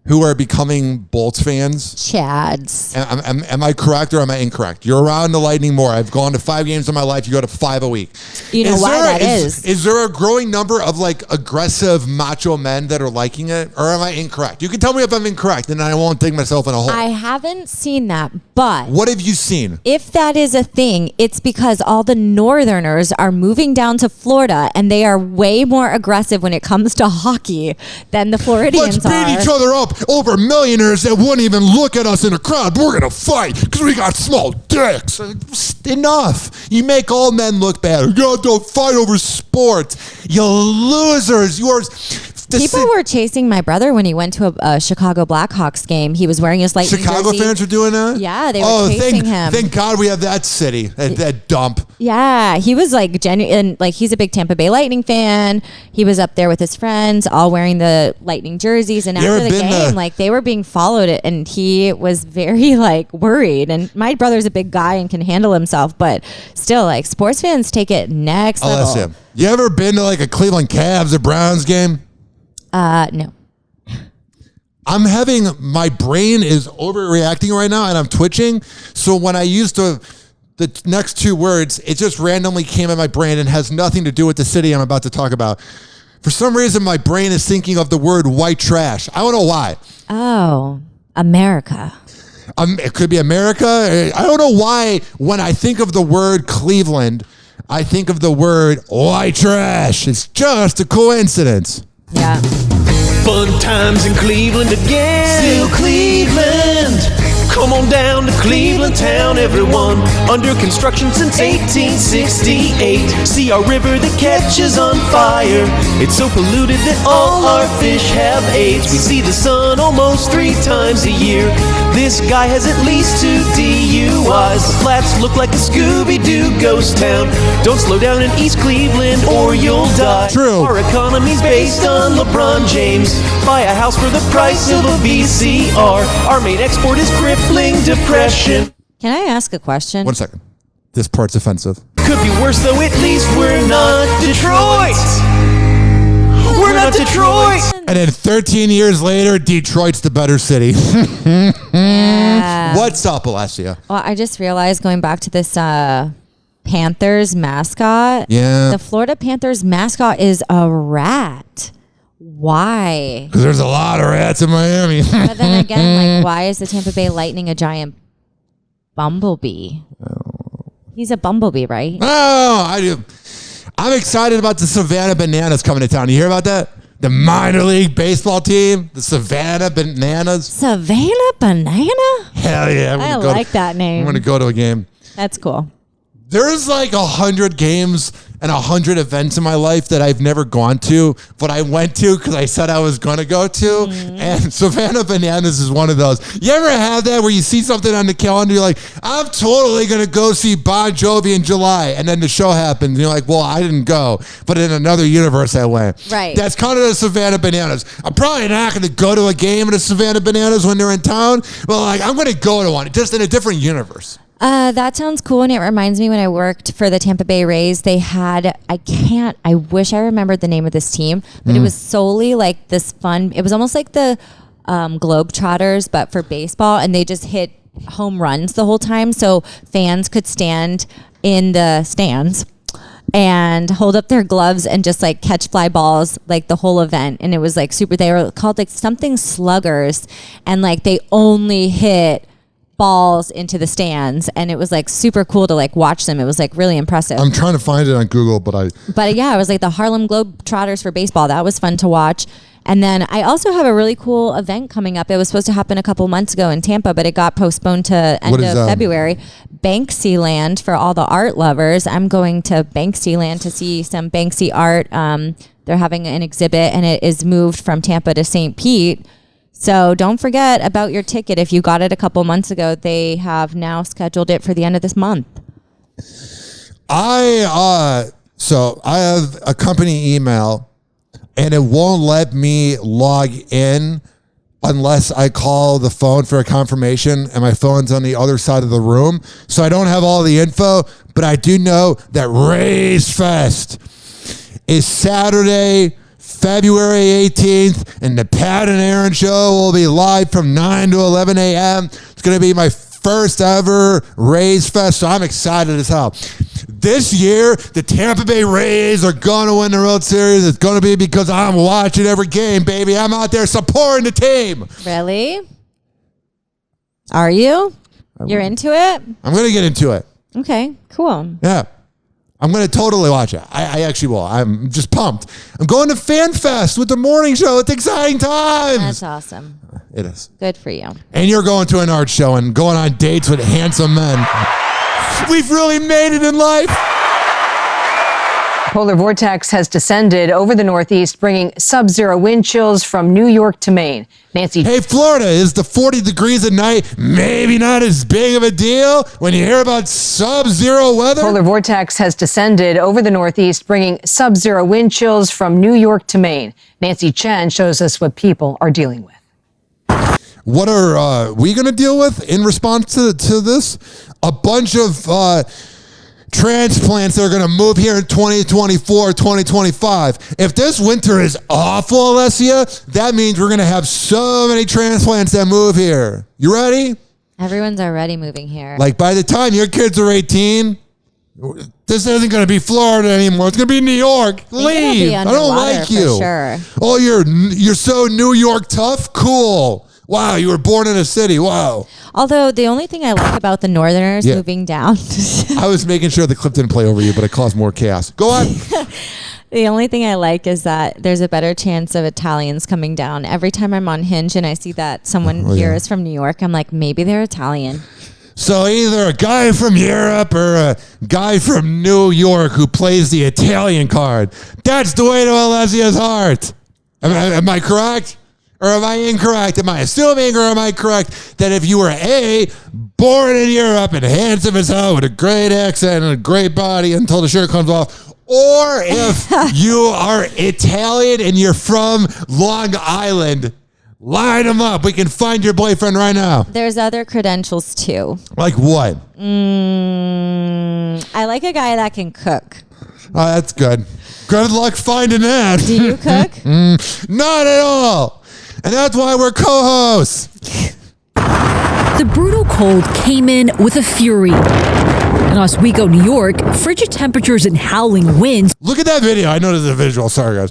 who are becoming Bolts fans. Chads. Am I correct or am I incorrect? You're around the Lightning more. I've gone to 5 games in my life. You go to 5 a week. You know why that is? Is there a growing number of like aggressive macho men that are liking it? Or am I incorrect? You can tell me if I'm incorrect and I won't dig myself in a hole. I haven't seen that, but... What have you seen? If that is a thing, it's because all the Northerners are moving down to Florida and they are way more aggressive when it comes to hockey than the Floridians are. Let's beat each other up over millionaires that wouldn't even look at us in a crowd. We're going to fight because we got small dicks. Enough. You make all men look bad. You don't fight over sports. You losers. People were chasing my brother when he went to a Chicago Blackhawks game. He was wearing his Lightning Chicago jersey. fans were doing that? Yeah, they were chasing him. Thank God we have that city, that dump. Yeah, he was like genuine. Like he's a big Tampa Bay Lightning fan. He was up there with his friends, all wearing the Lightning jerseys. And after the game, like they were being followed, and he was very like worried. And my brother's a big guy and can handle himself, but still, like sports fans take it next level. Allessia, you ever been to like a Cleveland Cavs or Browns game? No. My brain is overreacting right now and I'm twitching. So when I used the next 2 words, it just randomly came in my brain and has nothing to do with the city I'm about to talk about. For some reason, my brain is thinking of the word white trash. I don't know why. Oh, America. It could be America. I don't know why when I think of the word Cleveland, I think of the word white trash. It's just a coincidence. Yeah. Fun times in Cleveland again. Still Cleveland. Come on down to Cleveland town, everyone. Under construction since 1868. See our river that catches on fire. It's so polluted that all our fish have AIDS. We see the sun almost 3 times a year. This guy has at least 2 DUIs. The flats look like a Scooby-Doo ghost town. Don't slow down in East Cleveland or you'll die. True. Our economy's based on LeBron James. Buy a house for the price of a VCR. Our main export is crippling depression. Can I ask a question? 1 second. This part's offensive. Could be worse though, at least we're not Detroit. We're not Detroit. And then 13 years later, Detroit's the better city. What's up, Allessia? Well, I just realized going back to this Panthers mascot. Yeah. The Florida Panthers mascot is a rat. Why? Because there's a lot of rats in Miami. But then again, like, why is the Tampa Bay Lightning a giant bumblebee? He's a bumblebee, right? Oh, I do. I'm excited about the Savannah Bananas coming to town. You hear about that? The minor league baseball team, the Savannah Bananas. Savannah Banana? Hell yeah. I like that name. I'm going to go to a game. That's cool. There's like 100 games and 100 events in my life that I've never gone to, but I went to because I said I was going to go to. And Savannah Bananas is one of those. You ever have that where you see something on the calendar, you're like, I'm totally going to go see Bon Jovi in July. And then the show happens. And you're like, well, I didn't go, but in another universe I went. Right. That's kind of the Savannah Bananas. I'm probably not going to go to a game of the Savannah Bananas when they're in town, but like I'm going to go to one just in a different universe. That sounds cool, and it reminds me when I worked for the Tampa Bay Rays, they had, I wish I remembered the name of this team, but it was solely like this fun, it was almost like the Globetrotters, but for baseball, and they just hit home runs the whole time, so fans could stand in the stands and hold up their gloves and just like catch fly balls like the whole event. And it was like super, they were called like something sluggers, and like they only hit balls into the stands, and it was like super cool to like watch them. It was like really impressive. I'm trying to find it on Google, but yeah, it was like the Harlem Globetrotters for baseball. That was fun to watch. And then I also have a really cool event coming up. It was supposed to happen a couple months ago in Tampa, but it got postponed to end of February. Banksy Land for all the art lovers. I'm going to Banksy Land to see some Banksy art. They're having an exhibit, and it is moved from Tampa to St. Pete. So don't forget about your ticket. If you got it a couple months ago, they have now scheduled it for the end of this month. I have a company email, and it won't let me log in unless I call the phone for a confirmation, and my phone's on the other side of the room. So I don't have all the info, but I do know that Raise Fest is Saturday, February 18th, and the Pat and Aaron show will be live from 9 to 11 a.m. It's going to be my first ever Rays Fest, so I'm excited as hell. This year, the Tampa Bay Rays are going to win the World Series. It's going to be because I'm watching every game, baby. I'm out there supporting the team. Really? Are you? You're into it? I'm going to get into it. Okay, cool. Yeah. I'm going to totally watch it. I actually will. I'm just pumped. I'm going to Fan Fest with the morning show. It's exciting times. That's awesome. It is. Good for you. And you're going to an art show and going on dates with handsome men. We've really made it in life. Polar vortex has descended over the Northeast, bringing sub-zero wind chills from New York to Maine. Nancy. Hey, Florida, is the 40 degrees at night maybe not as big of a deal when you hear about sub-zero weather? Polar vortex has descended over the Northeast, bringing sub-zero wind chills from New York to Maine. Nancy Chen shows us what people are dealing with. What are we going to deal with in response to this? A bunch of transplants that are going to move here in 2024, 2025. If this winter is awful, Allessia, that means we're going to have so many transplants that move here. You ready? Everyone's already moving here. Like by the time your kids are 18, this isn't going to be Florida anymore. It's going to be New York. Leave. I don't like you. Sure. Oh, you're so New York tough? Cool. Wow, you were born in a city. Wow. Although the only thing I like about the Northerners moving down. I was making sure the clip didn't play over you, but it caused more chaos. Go on. The only thing I like is that there's a better chance of Italians coming down. Every time I'm on Hinge and I see that someone here is from New York, I'm like, maybe they're Italian. So either a guy from Europe or a guy from New York who plays the Italian card. That's the way to Allessia's heart. Am I correct? Or am I incorrect? Am I assuming or am I correct that if you were A, born in Europe and handsome as hell with a great accent and a great body until the shirt comes off, or if you are Italian and you're from Long Island, line them up. We can find your boyfriend right now. There's other credentials too. Like what? I like a guy that can cook. Oh, that's good. Good luck finding that. Do you cook? Not at all. And that's why we're co-hosts. The brutal cold came in with a fury. In Oswego, New York, frigid temperatures and howling winds. Look at that video. I know this is a visual. Sorry, guys.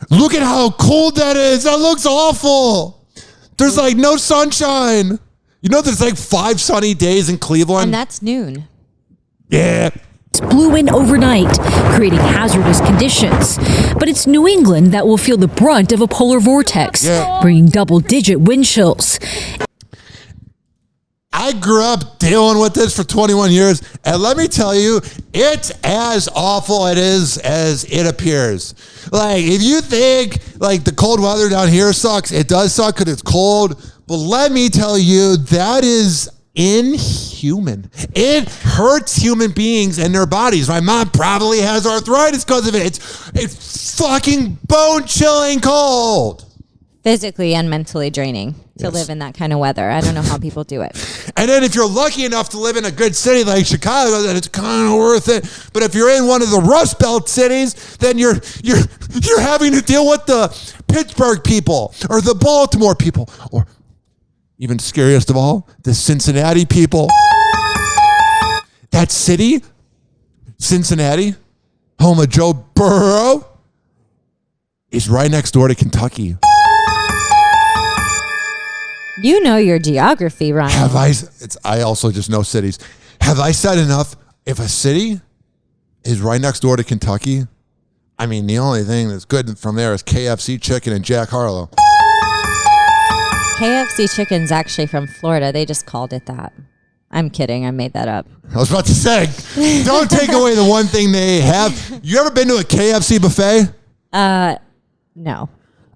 Look at how cold that is. That looks awful. There's like no sunshine. You know, there's like 5 sunny days in Cleveland. And that's noon. Yeah. Blew in overnight, creating hazardous conditions. But it's New England that will feel the brunt of a polar vortex, bringing double-digit wind chills. I grew up dealing with this for 21 years, and let me tell you, it's as awful it is as it appears. Like, if you think, like, the cold weather down here sucks, it does suck because it's cold, but let me tell you, that is inhuman. It hurts human beings and their bodies. My mom probably has arthritis because of it. It's fucking bone-chilling cold. Physically and mentally draining to live in that kind of weather. I don't know how people do it. And then if you're lucky enough to live in a good city like Chicago, then it's kind of worth it. But if you're in one of the Rust Belt cities, then you're having to deal with the Pittsburgh people or the Baltimore people, or even scariest of all, the Cincinnati people. That city, Cincinnati, home of Joe Burrow, is right next door to Kentucky. You know your geography, Ryan. I also just know cities. Have I said enough? If a city is right next door to Kentucky, I mean, the only thing that's good from there is KFC chicken and Jack Harlow. KFC chicken's actually from Florida. They just called it that. I'm kidding. I made that up. I was about to say, don't take away the one thing they have. You ever been to a KFC buffet? No.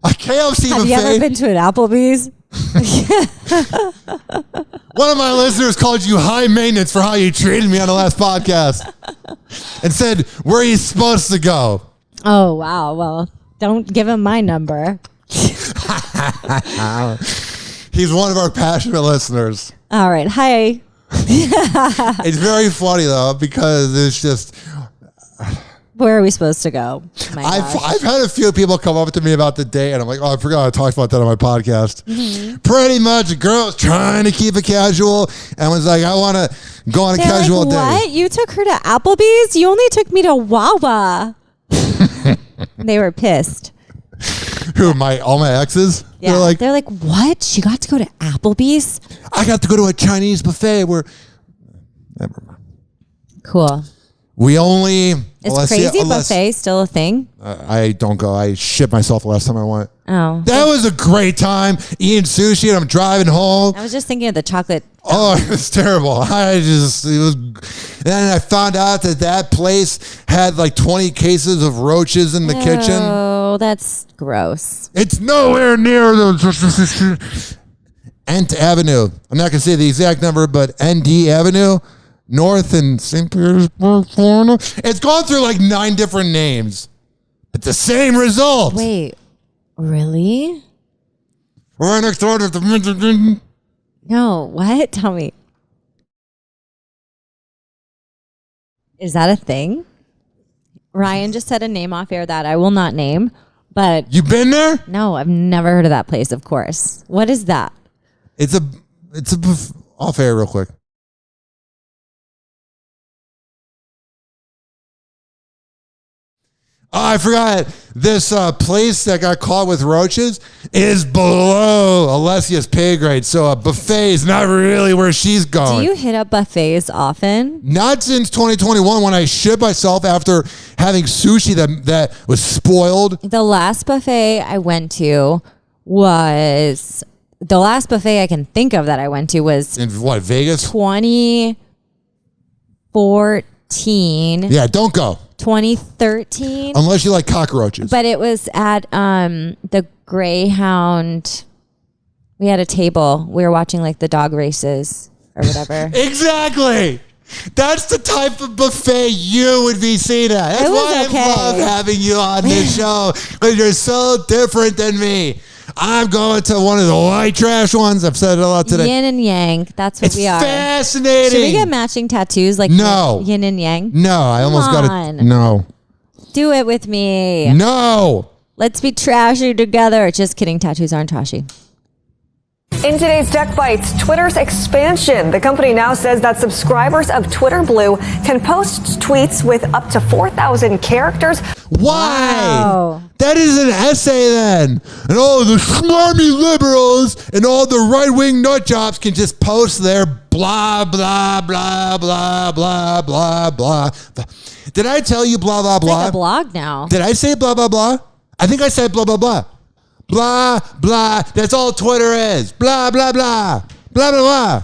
A KFC buffet? Have you ever been to an Applebee's? One of my listeners called you high maintenance for how you treated me on the last podcast and said, where are you supposed to go? Oh, wow. Well, don't give him my number. He's one of our passionate listeners. All right. Hi. It's very funny, though, because it's just... Where are we supposed to go? I've had a few people come up to me about the date, and I'm like, oh, I forgot I talked about that on my podcast. Mm-hmm. Pretty much, a girl's trying to keep it casual and was like, I want to go on a casual date. What? You took her to Applebee's? You only took me to Wawa. They were pissed. Who, all my exes? Yeah. They're like, what? She got to go to Applebee's? I got to go to a Chinese buffet where... Never mind. Cool. We only... Is crazy buffet still a thing? I don't go. I shit myself the last time I went. Oh. That was a great time eating sushi, and I'm driving home. I was just thinking of the chocolate. Oh, it was terrible. And then I found out that place had like 20 cases of roaches in the kitchen. Oh, that's gross. It's nowhere near the Ent Avenue. I'm not going to say the exact number, but ND Avenue. North in St. Petersburg, Florida. It's gone through like 9 different names. It's the same result. Wait, really? Right next door to the... No, what? Tell me. Is that a thing? Ryan just said a name off air that I will not name, but... You been there? No, I've never heard of that place, of course. What is that? It's a off air real quick. Oh, I forgot. This place that got caught with roaches is below Allessia's pay grade. So a buffet is not really where she's going. Do you hit up buffets often? Not since 2021 when I shit myself after having sushi that was spoiled. The last buffet I went to was... The last buffet I can think of that I went to was... In what, Vegas? 2014. Yeah, don't go. 2013. Unless you like cockroaches. But it was at the Greyhound. We had a table. We were watching like the dog races or whatever. Exactly. That's the type of buffet you would be seen at. That's why I love having you on this show. Because you're so different than me. I'm going to one of the white trash ones. I've said it a lot today. Yin and yang. That's what we are. Fascinating. Should we get matching tattoos like no yin and yang? No, I almost got it. No. Do it with me. No. Let's be trashy together. Just kidding. Tattoos aren't trashy. In today's Tech Bites, Twitter's expansion. The company now says that subscribers of Twitter Blue can post tweets with up to 4,000 characters. Why? Wow. That is an essay then. And all the smarmy liberals and all the right-wing nut jobs can just post their blah, blah, blah, blah, blah, blah, blah. Did I tell you blah, blah, blah? It's like a blog now. Did I say blah, blah, blah? I think I said blah, blah, blah. Blah, blah. That's all Twitter is. Blah, blah, blah. Blah, blah, blah.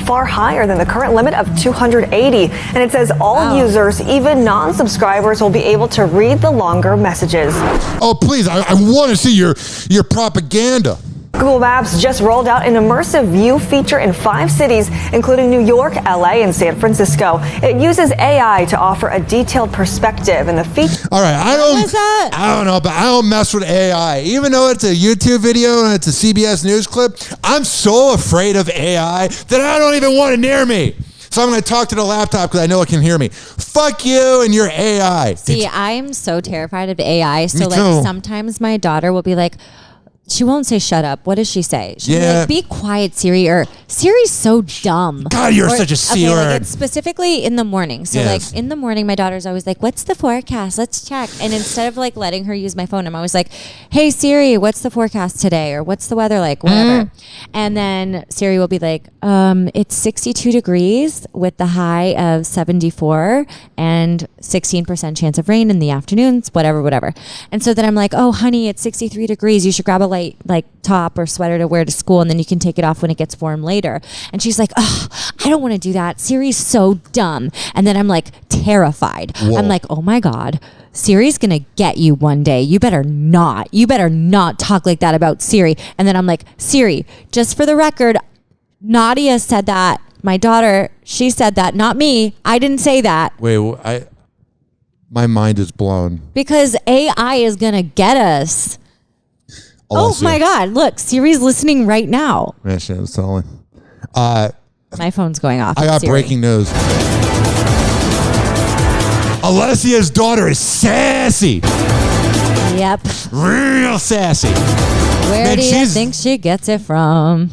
Far higher than the current limit of 280. And it says all users, even non-subscribers, will be able to read the longer messages. Oh, please. I want to see your propaganda. Google Maps just rolled out an immersive view feature in 5 cities, including New York, LA, and San Francisco. It uses AI to offer a detailed perspective, and the feature. All right, I don't know, but I don't mess with AI. Even though it's a YouTube video and it's a CBS News clip, I'm so afraid of AI that I don't even want it near me. So I'm going to talk to the laptop because I know it can hear me. Fuck you and your AI. See, I'm so terrified of AI. So Me too. sometimes my daughter will be like, she won't say shut up. What does she say? She'll Yeah. be like, be quiet, Siri, or Siri's so dumb. God, you're such a C okay, word. like it's specifically in the morning. So Yes. like in the morning, my daughter's always like, what's the forecast? Let's check. And instead of like letting her use my phone, I'm always like, hey Siri, what's the forecast today? Or what's the weather like? Whatever. And then Siri will be like, it's 62 degrees with the high of 74 and 16% chance of rain in the afternoons, whatever. And so then I'm like, oh honey, it's 63 degrees. You should grab a light like top or sweater to wear to school, and then you can take it off when it gets warm later. And she's like, oh, I don't want to do that. Siri's so dumb. And then I'm like terrified. Whoa. I'm like, oh my God, Siri's gonna get you one day. You better not talk like that about Siri. And then I'm like, Siri, just for the record, Nadia said that. My daughter, she said that, not me. I didn't say that. Wait, my mind is blown. Because AI is gonna get us. Oh Allessia. my God, look, Siri's listening right now. Man, she was telling. My phone's going off. I got Siri. breaking news. Alessia's daughter is sassy. Yep. Real sassy. Where Man, do you she's- think she gets it from?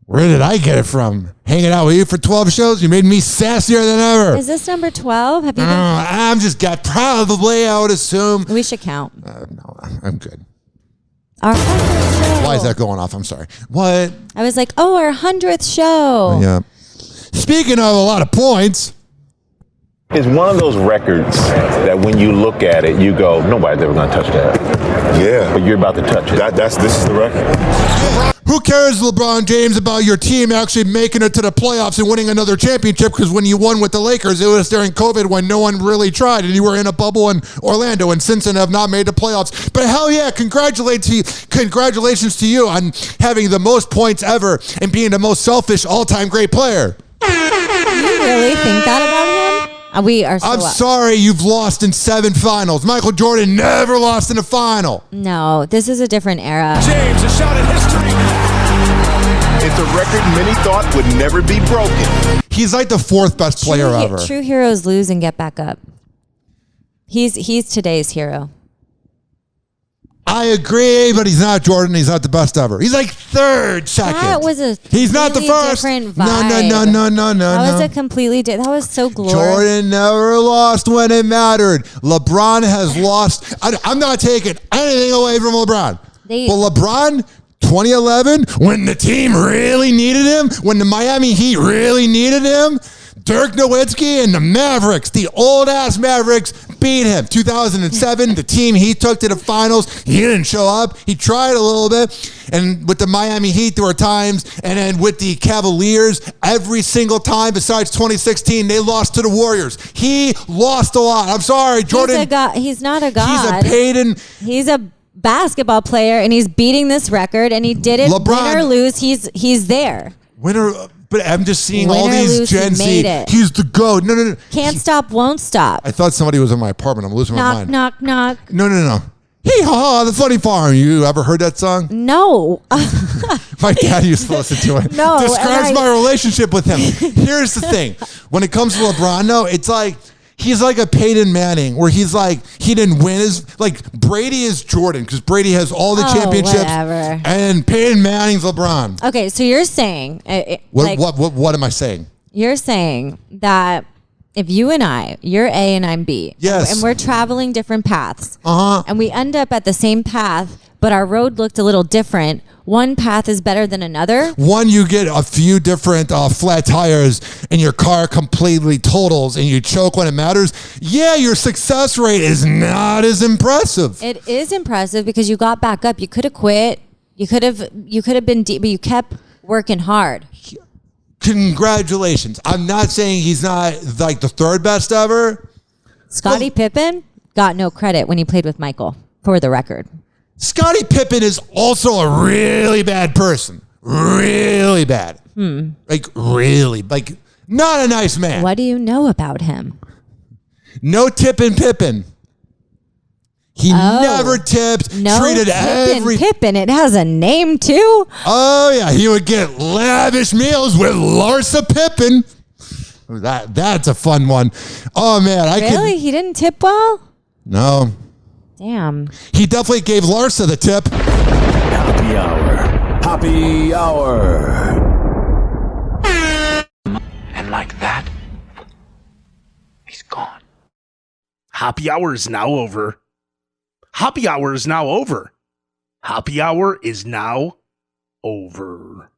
Where did I get it from? Hanging out with you for 12 shows? You made me sassier than ever. Is this number 12? Have you been? I'm just got probably, I would assume. We should count. No, I'm good. Our 100th show. Why is that going off? I'm sorry. What? I was like, oh, our 100th show. Yeah. Speaking of a lot of points. It's one of those records that when you look at it, you go, nobody's ever going to touch that. Yeah. But you're about to touch it. This is the record. Who cares, LeBron James, about your team actually making it to the playoffs and winning another championship? Because when you won with the Lakers, it was during COVID when no one really tried, and you were in a bubble in Orlando, and Cincinnati have not made the playoffs. But hell yeah, congratulations to you on having the most points ever and being the most selfish all-time great player. You really think that about him? We are so I'm sorry you've lost in 7 finals. Michael Jordan never lost in a final. No, this is a different era. James, a shot at history. It's a record many thought would never be broken. He's like the 4th best player ever. True heroes lose and get back up. He's today's hero. I agree, but he's not Jordan. He's not the best ever. He's like 3rd, 2nd. That was a He's not the first. different No. That was a completely that was so glorious. Jordan never lost when it mattered. LeBron has lost. I'm not taking anything away from LeBron. But LeBron, 2011, when the team really needed him, when the Miami Heat really needed him, Dirk Nowitzki and the Mavericks, the old-ass Mavericks, beat him. 2007, the team he took to the finals, he didn't show up. He tried a little bit. And with the Miami Heat, there were times. And then with the Cavaliers, every single time besides 2016, they lost to the Warriors. He lost a lot. I'm sorry, Jordan. He's not a god. He's a paid-in. He's a basketball player, and he's beating this record, and he did it. LeBron, win or lose, he's there. Winner. But I'm just seeing Win all or these lose, Gen he Z. made it. He's the GOAT. No. Can't stop, won't stop. I thought somebody was in my apartment. I'm losing my Knock, mind. knock, knock. No. Hee haw, the funny farm. You ever heard that song? No. My dad used to listen to it. No, Describes my relationship with him. Here's the thing. When it comes to LeBron, no, it's like He's like a Peyton Manning, where he's like, he didn't win his, like Brady is Jordan, because Brady has all the championships, whatever. and Peyton Manning's LeBron. Okay, so you're saying, What am I saying? You're saying that if you and I, you're A and I'm B, yes, and we're traveling different paths, and we end up at the same path, but our road looked a little different. One path is better than another. One, you get a few different flat tires and your car completely totals and you choke when it matters. Yeah, your success rate is not as impressive. It is impressive because you got back up. You could have quit. You could have been deep, but you kept working hard. Congratulations. I'm not saying he's not like the third best ever. Scottie Pippen got no credit when he played with Michael, for the record. Scottie Pippen is also a really bad person. Really bad. Like, really. Like, not a nice man. What do you know about him? No tipping Pippen. He never tipped. No treated tipping Pippen. It has a name, too. Oh, yeah. He would get lavish meals with Larsa Pippen. That's a fun one. Oh, man. Really? He didn't tip well? No. Damn. He definitely gave Larsa the tip. Happy Hour. Happy Hour. And like that, he's gone. Happy Hour is now over. Happy Hour is now over. Happy Hour is now over.